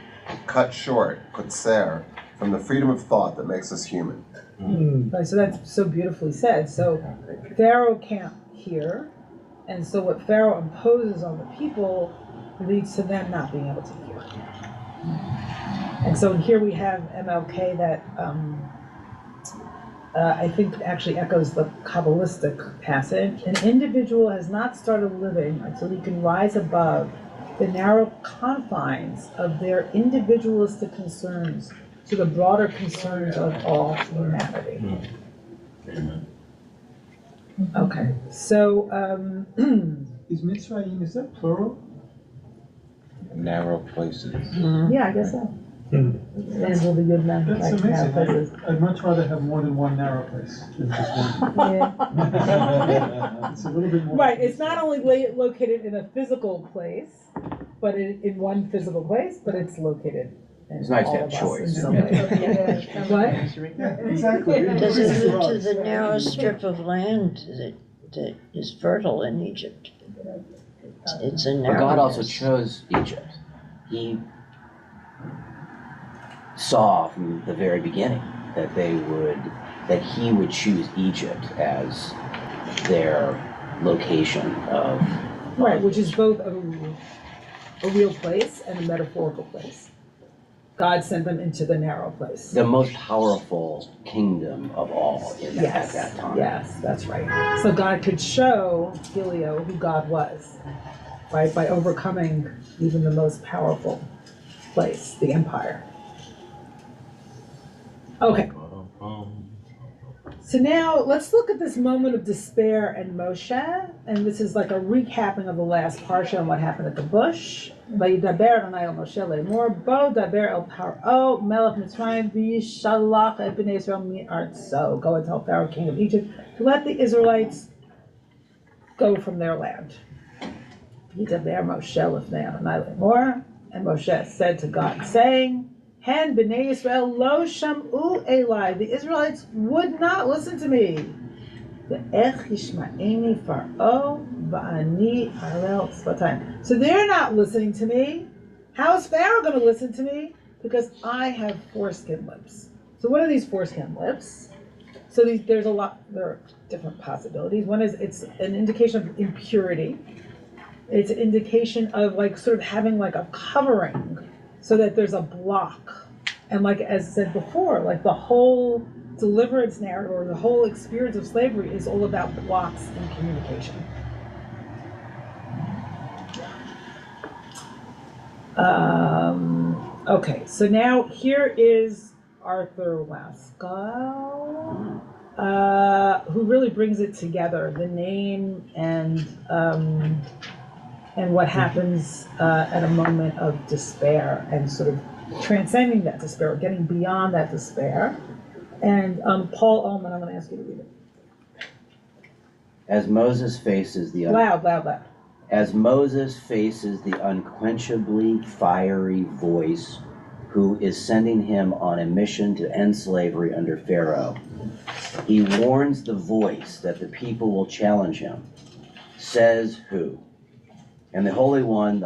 cut short, kotser, from the freedom of thought that makes us human. Right, so that's so beautifully said. So Pharaoh can't hear, and so what Pharaoh imposes on the people leads to them not being able to hear. And so here we have MLK that I think actually echoes the Kabbalistic passage. An individual has not started living until he can rise above the narrow confines of their individualistic concerns to the broader concerns of all humanity. Okay, so Is Mitzrayim, is that plural? Narrow places. yeah, I guess so. And will be good men. That's like narrow places. amazing. I'd much rather have more than one narrow place than just one. Yeah. It's a little bit more. Right, it's not only located in a physical place, but in one physical place, but it's located in It's nice all to have of us choice. in some way. What? Yeah, exactly. Does it allude to the narrow strip of land that is fertile in Egypt? It's a But narrow. God also chose Egypt. He saw from the very beginning that he would choose Egypt as their location of. Right, which is both a real place and a metaphorical place. God sent them into the narrow place. The most powerful kingdom of all at that time. Yes, that's right. So God could show Gilead who God was, right, by overcoming even the most powerful place, the empire. Okay. So now let's look at this moment of despair and Moshe, and this is like a recapping of the last parsha and what happened at the bush. Vayidaber Adonai el Moshe le'emor, bo daber el Paro melech Mitzrayim v'yishalach et bnei Yisrael mi'artzo. Go and tell Pharaoh, king of Egypt, to let the Israelites go from their land. Vayidaber Moshe lefnei Adonai le'emor, and Moshe said to God, saying, Hen b'nei Yisrael lo sham'u elai. The Israelites would not listen to me. Ve'ech yishma'eni Pharaoh va'ani harel tzvatayim. So they're not listening to me. How is Pharaoh going to listen to me? Because I have foreskin lips. So what are these foreskin lips? So there are different possibilities. One is it's an indication of impurity. It's an indication of like sort of having like a covering, so that there's a block. And like as said before, like the whole deliverance narrative or the whole experience of slavery is all about blocks in communication. Okay, so now here is Arthur Laskow, who really brings it together, the name and what happens at a moment of despair and sort of transcending that despair, getting beyond that despair. And Paul Ullman, I'm going to ask you to read it. As Moses faces the Loud. As Moses faces the unquenchably fiery voice who is sending him on a mission to end slavery under Pharaoh, he warns the voice that the people will challenge him. Says who? And the Holy One,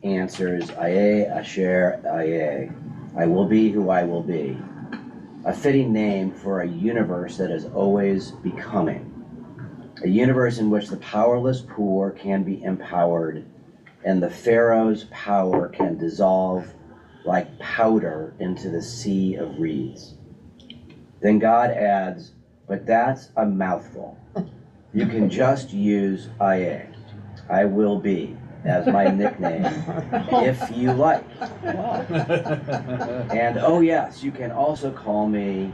answers, Aye, Asher, Aye, I will be who I will be. A fitting name for a universe that is always becoming. A universe in which the powerless poor can be empowered and the Pharaoh's power can dissolve like powder into the sea of reeds. Then God adds, but that's a mouthful. You can just use Aye, I will be, as my nickname, if you like. And oh yes, you can also call me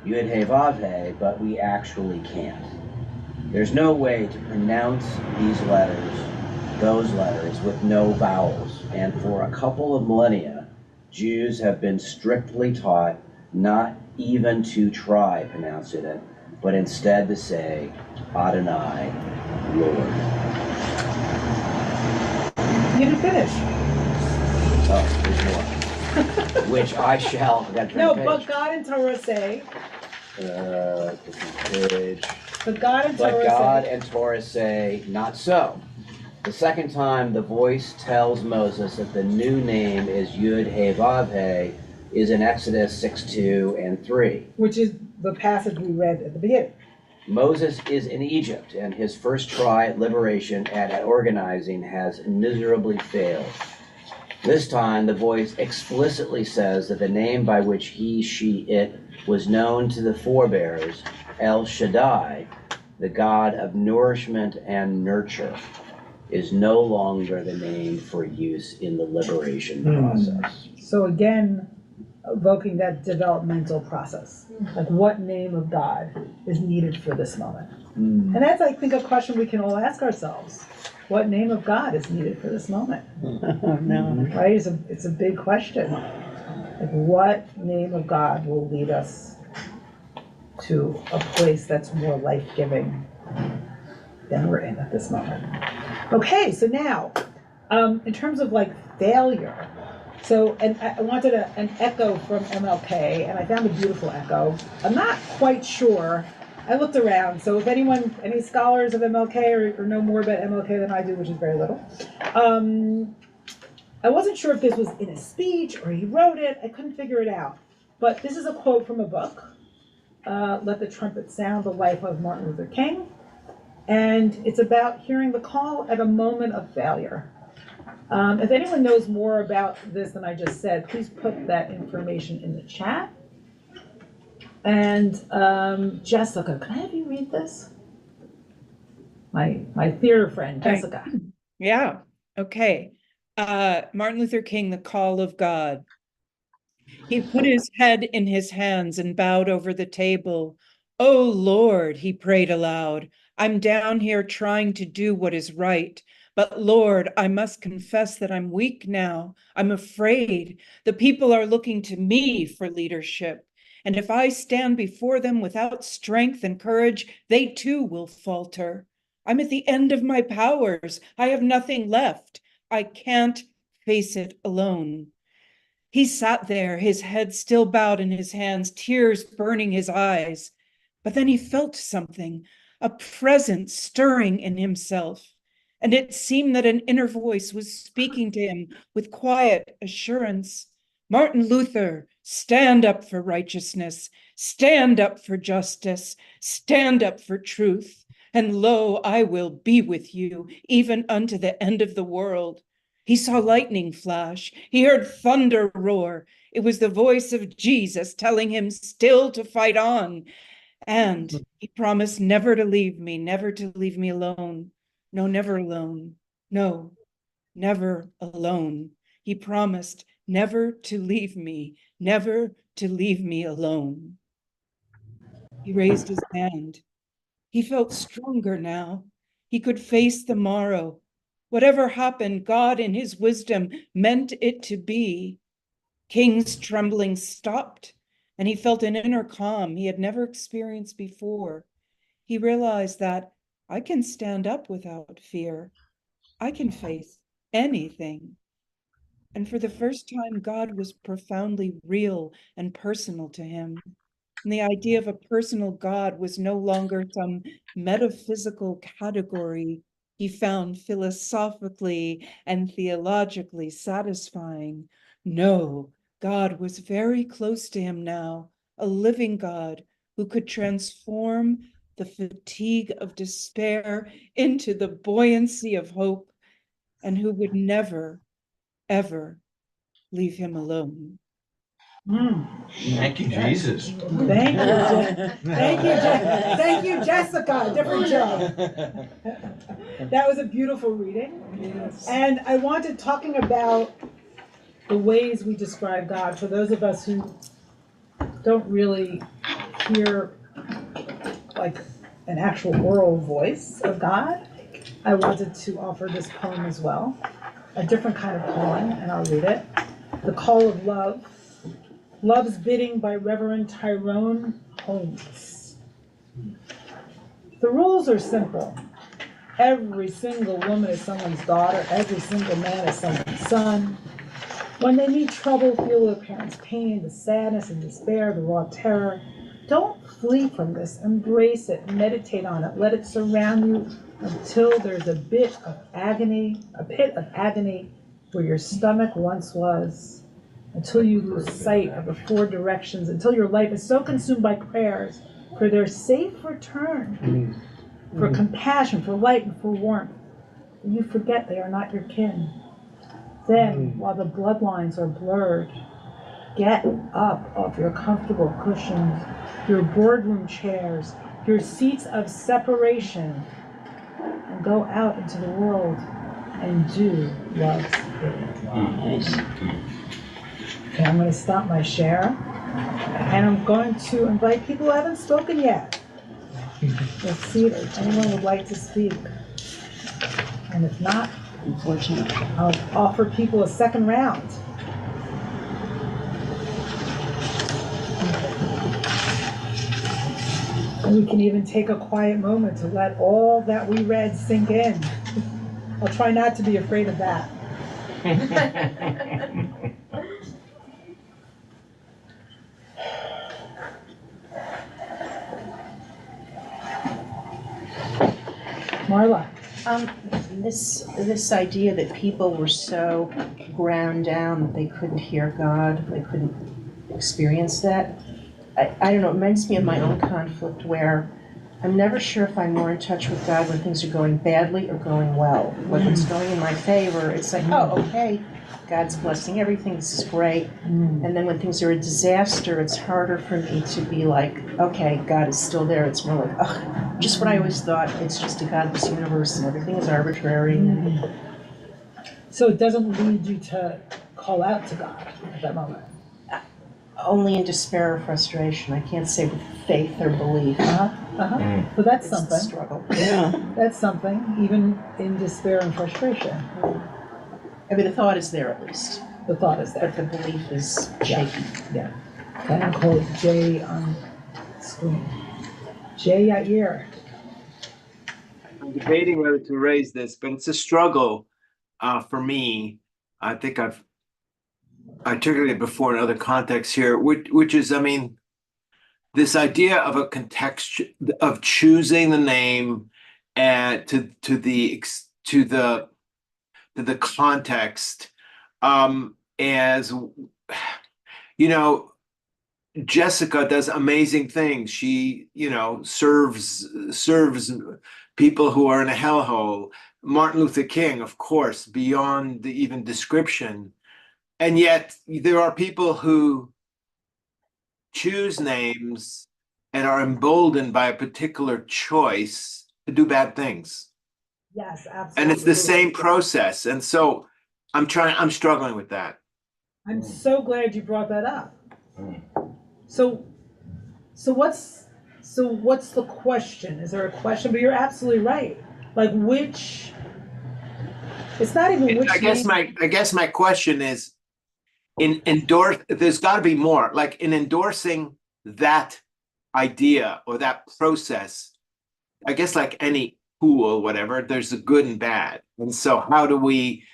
Yud He Vav He, but we actually can't. There's no way to pronounce those letters with no vowels, and for a couple of millennia, Jews have been strictly taught not even to try pronouncing it, but instead to say Adonai, Lord. You didn't finish. Oh, there's more. Which I shall. No, but God and Torah say. This is page. But God and But Torah God say, and Torah say, not so. The second time, the voice tells Moses that the new name is Yud He Vav He, is in Exodus 6:2 and 3. which is the passage we read at the beginning. Moses is in Egypt, and his first try at liberation and at organizing has miserably failed. This time, the voice explicitly says that the name by which he, she, it was known to the forebears, El Shaddai, the God of nourishment and nurture, is no longer the name for use in the liberation process. So again, evoking that developmental process. Like, what name of God is needed for this moment? And that's, I think, a question we can all ask ourselves. What name of God is needed for this moment? No. Right? It's a big question. Like, what name of God will lead us to a place that's more life-giving than we're in at this moment? Okay, so now, in terms of like failure, so, and I wanted an echo from MLK, and I found a beautiful echo. I'm not quite sure. I looked around, so if any scholars of MLK or know more about MLK than I do, which is very little, I wasn't sure if this was in a speech or he wrote it. I couldn't figure it out. But this is a quote from a book, Let the Trumpet Sound, The Life of Martin Luther King. And it's about hearing the call at a moment of failure. If anyone knows more about this than I just said, please put that information in the chat. And Jessica, can I have you read this? My theater friend, Jessica. Yeah, okay. Martin Luther King, The Call of God. He put his head in his hands and bowed over the table. "Oh Lord," he prayed aloud, "I'm down here trying to do what is right. But Lord, I must confess that I'm weak now. I'm afraid. The people are looking to me for leadership. And if I stand before them without strength and courage, they too will falter. I'm at the end of my powers. I have nothing left. I can't face it alone." He sat there, his head still bowed in his hands, tears burning his eyes. But then he felt something, a presence stirring in himself. And it seemed that an inner voice was speaking to him with quiet assurance. "Martin Luther, stand up for righteousness, stand up for justice, stand up for truth. And lo, I will be with you, even unto the end of the world." He saw lightning flash. He heard thunder roar. It was the voice of Jesus telling him still to fight on. And he promised never to leave me alone. No, never alone. No, never alone. He promised never to leave me alone. He raised his hand. He felt stronger now. He could face the morrow. Whatever happened, God in his wisdom meant it to be. King's trembling stopped, and he felt an inner calm he had never experienced before. He realized that I can stand up without fear. I can face anything. And for the first time, God was profoundly real and personal to him. And the idea of a personal God was no longer some metaphysical category he found philosophically and theologically satisfying. No, God was very close to him now, a living God who could transform the fatigue of despair into the buoyancy of hope, and who would never, ever leave him alone. Thank you, Jesus. Thank you, thank you, Jessica. Different job. That was a beautiful reading. Yes. And I wanted talking about the ways we describe God for those of us who don't really hear like an actual oral voice of God. I wanted to offer this poem as well, a different kind of poem, and I'll read it. The Call of Love. Love's Bidding by Reverend Tyrone Holmes. The rules are simple. Every single woman is someone's daughter. Every single man is someone's son. When they meet trouble, feel their parents' pain, the sadness and despair, the raw terror. Don't flee from this, embrace it, meditate on it, let it surround you until there's a pit of agony where your stomach once was, until you lose sight of the four directions, until your life is so consumed by prayers for their safe return, for compassion, for light, and for warmth, that you forget they are not your kin. Then, while the bloodlines are blurred, get up off your comfortable cushions, your boardroom chairs, your seats of separation, and go out into the world and do love's bidding. Nice. Okay, I'm going to stop my share, and I'm going to invite people who haven't spoken yet. Let's see if anyone would like to speak. And if not, Unfortunately, I'll offer people a second round. And we can even take a quiet moment to let all that we read sink in. I'll try not to be afraid of that. Marla. This idea that people were so ground down that they couldn't hear God, they couldn't experience that. I don't know, it reminds me of my own conflict where I'm never sure if I'm more in touch with God when things are going badly or going well. When it's going in my favor, it's like, oh, okay, God's blessing everything, this is great. And then when things are a disaster, it's harder for me to be like, okay, God is still there. It's more like, oh, just what I always thought, it's just a godless universe and everything is arbitrary. So it doesn't lead you to call out to God at that moment? Only in despair or frustration. I can't say with faith or belief. But that's It's something. a struggle. yeah. That's something, even in despair and frustration. I mean, the thought is there at least. The thought is there. But the belief is shaky. Yeah. Okay, I'm calling Jay on screen. Jay Yair. I'm debating whether to raise this, but it's a struggle for me. I think I've articulated before in other contexts here, which is, I mean, this idea of a context of choosing the name and to the context, as you know, Jessica does amazing things. She, serves people who are in a hellhole. Martin Luther King, of course, beyond the even description. And yet there are people who choose names and are emboldened by a particular choice to do bad things. Yes, absolutely. And it's the same process. And so I'm struggling with that. I'm so glad you brought that up. So what's the question? Is there a question? But you're absolutely right. Like it's not even which I guess my question is there's got to be more, like in endorsing that idea or that process. I guess like any tool or whatever, there's a good and bad. And so how do we,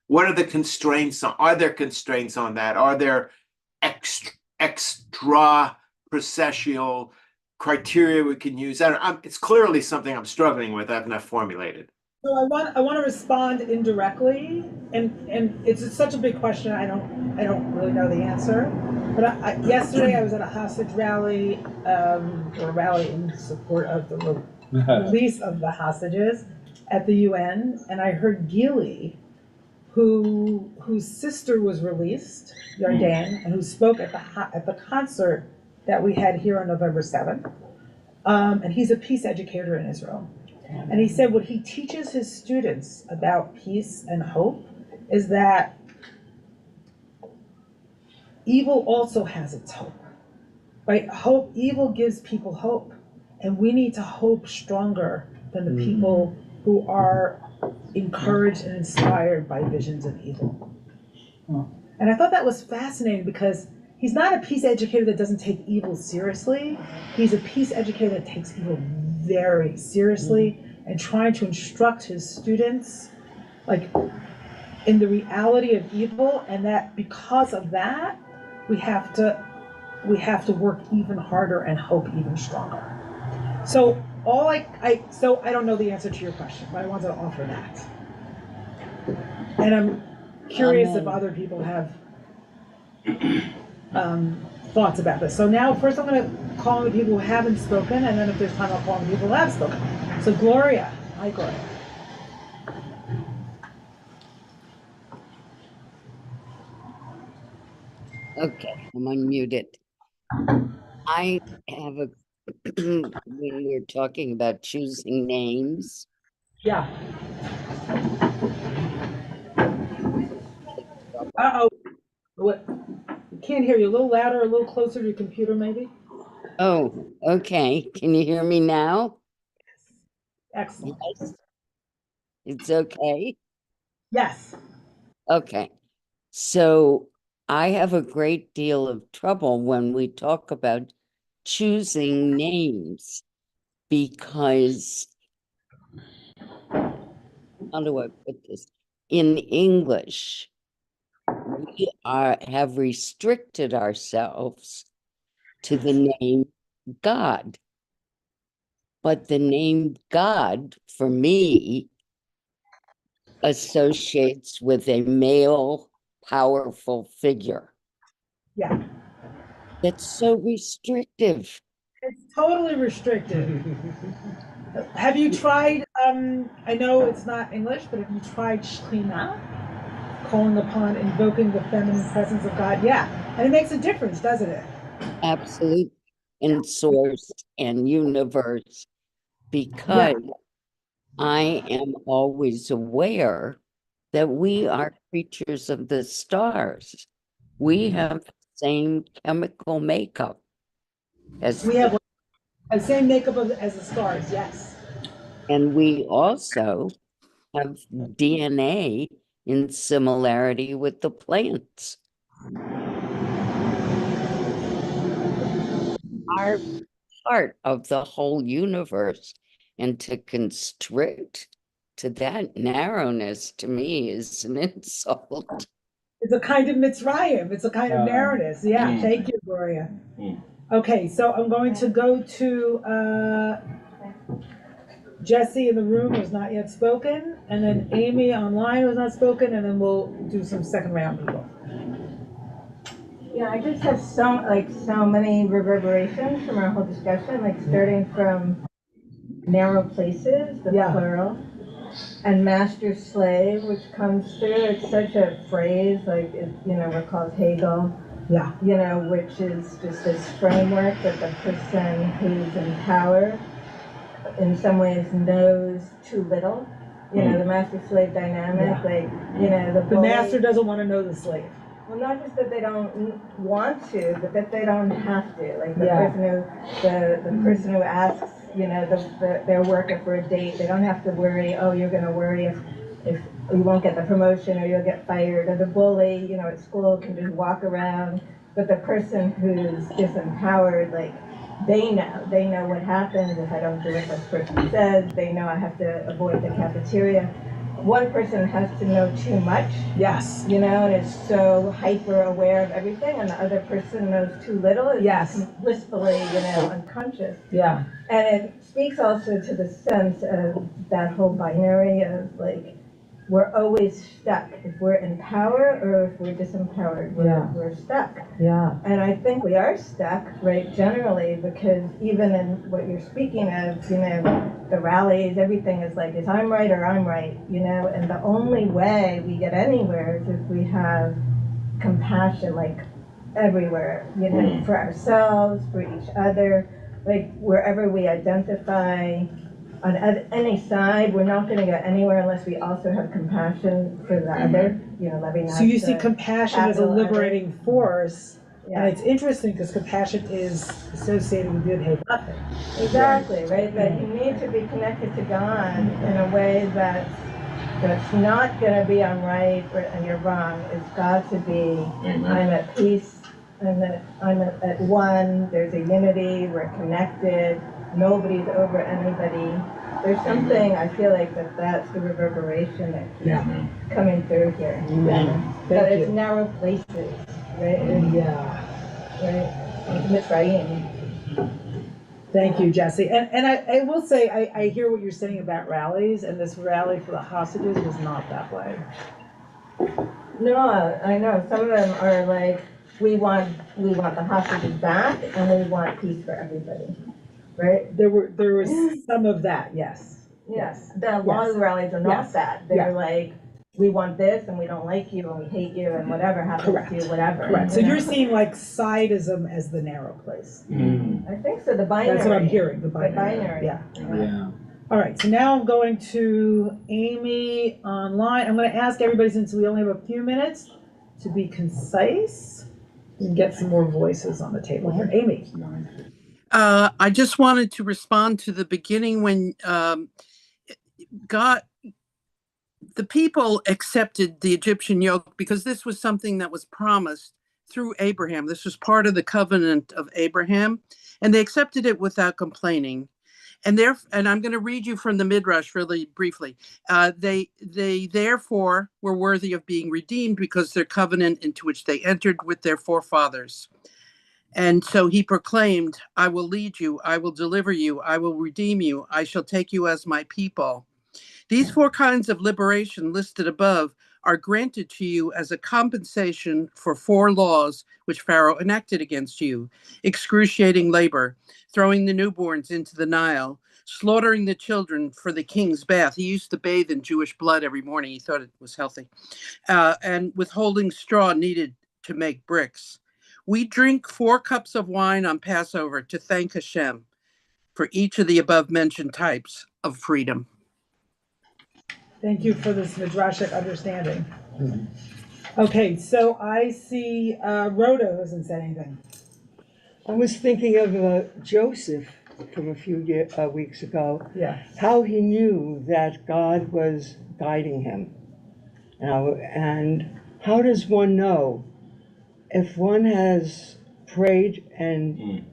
what are the constraints? Are there constraints on that? Are there extra processual criteria we can use? It's clearly something I'm struggling with. I've not formulated. So I want to respond indirectly, and it's such a big question. I don't really know the answer. But yesterday I was at a hostage rally, or a rally in support of the release of the hostages at the UN, and I heard Gili, whose sister was released, Yardan, and who spoke at the concert that we had here on November 7th. And he's a peace educator in Israel. And he said what he teaches his students about peace and hope is that evil also has its hope, right? Evil gives people hope, and we need to hope stronger than the people who are encouraged and inspired by visions of evil. And I thought that was fascinating because he's not a peace educator that doesn't take evil seriously. He's a peace educator that takes evil very seriously and trying to instruct his students like in the reality of evil, and that because of that we have to we have to work even harder and hope even stronger. So so I don't know the answer to your question, but I wanted to offer that. And I'm curious if other people have thoughts about this. So now first I'm going to call on the people who haven't spoken, and then if there's time I'll call on the people who have spoken. So Gloria, hi Gloria. Okay, I'm unmuted. I have a, when we're talking about choosing names. Yeah. Uh-oh. What? Can't hear you. A little louder, a little closer to your computer, maybe? Oh, okay. Can you hear me now? Excellent. Yes. It's okay? Yes. Okay. So I have a great deal of trouble when we talk about choosing names because, how do I put this? In English, we have restricted ourselves to the name God. But the name God, for me, associates with a male, powerful figure. Yeah. That's so restrictive. It's totally restricted. Have you tried, I know it's not English, but have you tried Shekhinah? Calling upon, invoking the feminine presence of God? Yeah. And it makes a difference, doesn't it? Absolute and source and universe, because I am always aware that we are creatures of the stars. We have the same chemical makeup as we have the same makeup as the stars, yes. And we also have DNA in similarity with the plants. Are part of the whole universe, and to constrict to that narrowness to me is an insult. It's a kind of Mitzrayim. It's a kind of narrowness. Yeah, thank you, Gloria. Okay, so I'm going to go to Jesse in the room who's not yet spoken, and then Amy online who's not spoken, and then we'll do some second round people. Yeah, I just have so many reverberations from our whole discussion, like starting from narrow places, the plural, and master slave, which comes through. It's such a phrase, like we're called Hegel. Yeah. Which is just this framework that the person who's in power in some ways knows too little. The master-slave dynamic, the master doesn't want to know the slave. Well, not just that they don't want to, but that they don't have to. Like the person who asks, their worker for a date, they don't have to worry. Oh, you're going to worry if you won't get the promotion or you'll get fired. Or the bully, at school can just walk around. But the person who's disempowered, they know what happens if I don't do what this person says. They know I have to avoid the cafeteria. One person has to know too much. Yes. And is so hyper aware of everything, and the other person knows too little. Is blissfully, unconscious. Yeah. And it speaks also to the sense of that whole binary of we're always stuck. If we're in power or if we're disempowered, we're stuck. Yeah. And I think we are stuck, right, generally, because even in what you're speaking of, the rallies, everything is is I'm right or I'm right, and the only way we get anywhere is if we have compassion, everywhere, for ourselves, for each other, wherever we identify. On any side, we're not going to get anywhere unless we also have compassion for the other, loving us. So you see compassion as a liberating force, and it's interesting because compassion is associated with Yud-Heh Vav-Heh. Exactly, right? That you need to be connected to God in a way that's not going to be I'm right and you're wrong. It's got to be I'm at peace, I'm at one, there's a unity, we're connected. Nobody's over anybody. There's something, I feel that's the reverberation that's coming through here. Amen. That it's narrow places, right? Yeah. Right? Mitzrayim. Thank you, Jesse. And I will say, I hear what you're saying about rallies, and this rally for the hostages was not that way. No, I know. Some of them are like, we want the hostages back, and we want peace for everybody, right? There was some of that, yes. Yes. A lot of the rallies are not that. They're like, we want this, and we don't like you, and we hate you, and whatever happens to you, whatever. Correct. So you're seeing like sidism as the narrow place. I think so. The binary. That's what I'm hearing. The binary. Yeah. All right. So now I'm going to Amy online. I'm going to ask everybody, since we only have a few minutes, to be concise and get some more voices on the table here. Amy. I just wanted to respond to the beginning when the people accepted the Egyptian yoke because this was something that was promised through Abraham. This was part of the covenant of Abraham, and they accepted it without complaining. And I'm going to read you from the Midrash really briefly. They therefore were worthy of being redeemed because their covenant into which they entered with their forefathers. And so he proclaimed, I will lead you, I will deliver you, I will redeem you, I shall take you as my people. These 4 kinds of liberation listed above are granted to you as a compensation for 4 laws which Pharaoh enacted against you: excruciating labor, throwing the newborns into the Nile, slaughtering the children for the king's bath. He used to bathe in Jewish blood every morning. He thought it was healthy. And withholding straw needed to make bricks. We drink 4 cups of wine on Passover to thank Hashem for each of the above mentioned types of freedom. Thank you for this midrashic understanding. Okay, so I see Rhoda hasn't said anything. I was thinking of Joseph from a few weeks ago. Yeah. How he knew that God was guiding him. And how does one know if one has prayed and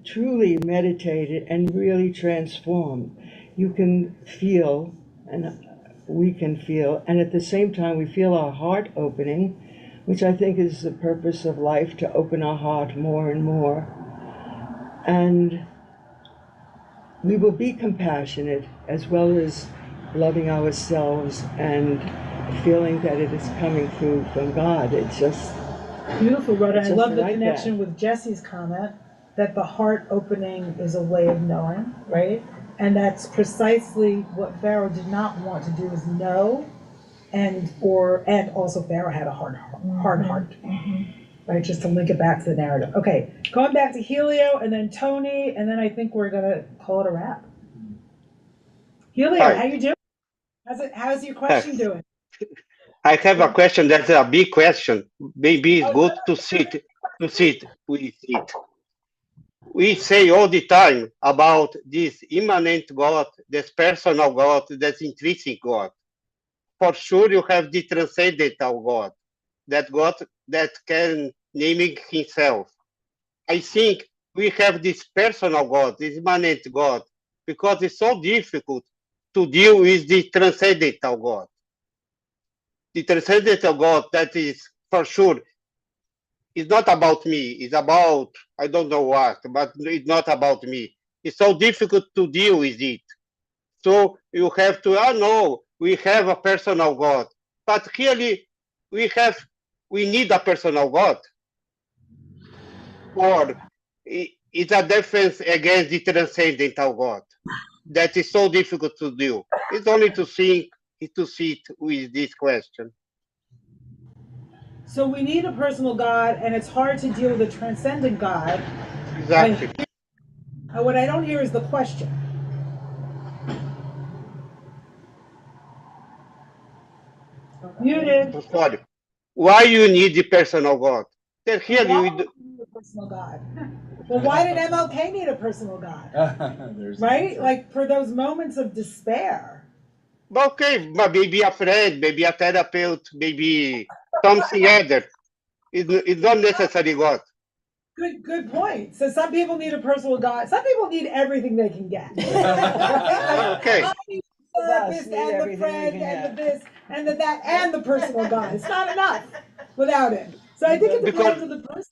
truly meditated and really transformed? You can feel, and we can feel, and at the same time we feel our heart opening, which I think is the purpose of life, to open our heart more and more. And we will be compassionate as well as loving ourselves and feeling that it is coming through from God. It's just beautiful, Rhoda. I love the like connection with Jesse's comment that the heart opening is a way of knowing, right? And that's precisely what Pharaoh did not want to do, is know, and also Pharaoh had a hard heart, right? Just to link it back to the narrative. Okay, going back to Helio and then Tony, and then I think we're gonna call it a wrap. Helio, Hi. how you doing? How's your question doing? I have a question that's a big question. Maybe it's good to sit with it. We say all the time about this immanent God, this personal God, this intrinsic God. For sure, you have the transcendental God that can naming himself. I think we have this personal God, this immanent God, because it's so difficult to deal with the transcendental God. The transcendental God, that is for sure, is not about me. It's about, I don't know what, but it's not about me. It's so difficult to deal with it. So you have to, no, we have a personal God. But really, we need a personal God. Or it's a defense against the transcendental God. That is so difficult to do. It's only to think, to sit with this question. So we need a personal God, and it's hard to deal with a transcendent God. Exactly. What I don't hear is the question. Muted. Sorry. Why you need the personal God? That here you need a personal God. Well, why did MLK need a personal God? Right? Like for those moments of despair. Okay, but maybe a friend, maybe a therapist, maybe something other. It's not necessary God. Good point. So some people need a personal God. Some people need everything they can get. Okay. I need the therapist and the friend and the this and the that and the personal God. It's not enough without it. So I think it depends on the person.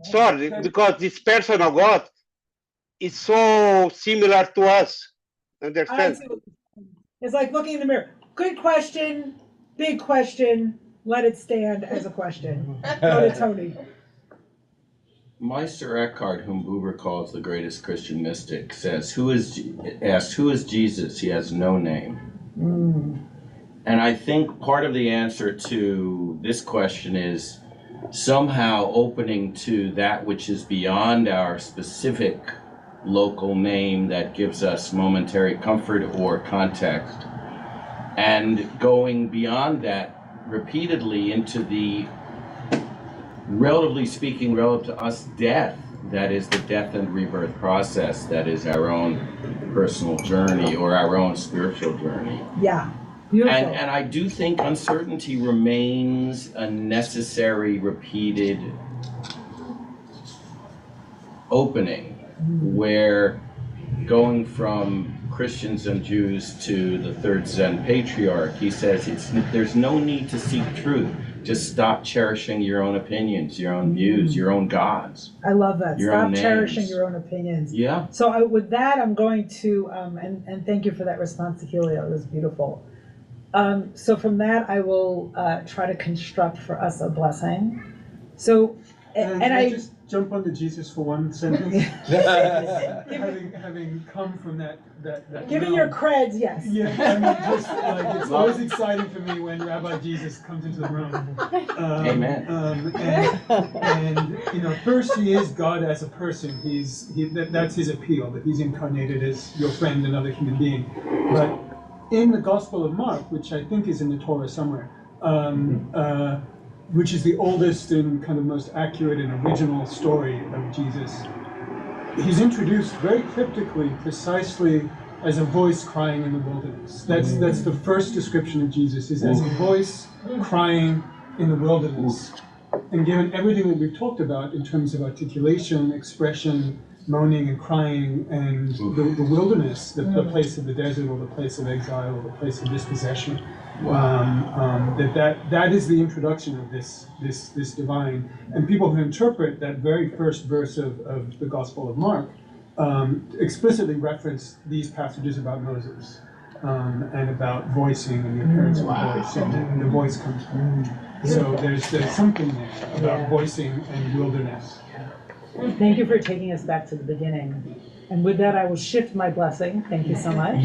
Sorry, because this person of God is so similar to us. Understand? It's like looking in the mirror. Good question, big question. Let it stand as a question. Go to Tony. Meister Eckhart, whom Buber calls the greatest Christian mystic, says, who is Jesus? He has no name. And I think part of the answer to this question is somehow opening to that which is beyond our specific local name that gives us momentary comfort or context, and going beyond that repeatedly into the, relatively speaking, relative to us, death. That is the death and rebirth process. That is our own personal journey or our own spiritual journey. Yeah, beautiful. And I do think uncertainty remains a necessary, repeated opening, where going from Christians and Jews to the third Zen patriarch, he says there's no need to seek truth. Just stop cherishing your own opinions, your own views, your own gods. I love that. Your Stop own cherishing names. your own opinions. Yeah. So with that, I'm going to, and thank you for that response, Helio. It was beautiful. So from that, I will try to construct for us a blessing. So, and I just jump onto Jesus for one sentence. having come from that Given realm. your creds, yes. Yeah, I mean, just like it's always exciting for me when Rabbi Jesus comes into the room. Amen. And you know, first he is God as a person. That's his appeal, that he's incarnated as your friend, another human being. But in the Gospel of Mark, which I think is in the Torah somewhere, which is the oldest and kind of most accurate and original story of Jesus, he's introduced very cryptically, precisely as a voice crying in the wilderness. That's the first description of Jesus, is as a voice crying in the wilderness. And given everything that we've talked about in terms of articulation, expression, moaning and crying, and the wilderness, the place of the desert or the place of exile or the place of dispossession, that is the introduction of this divine. And people who interpret that very first verse of the Gospel of Mark explicitly reference these passages about Moses and about voicing and the appearance of the voice, and the voice comes from. So there's something there about voicing and wilderness. Thank you for taking us back to the beginning. And with that, I will shift my blessing. Thank you so much.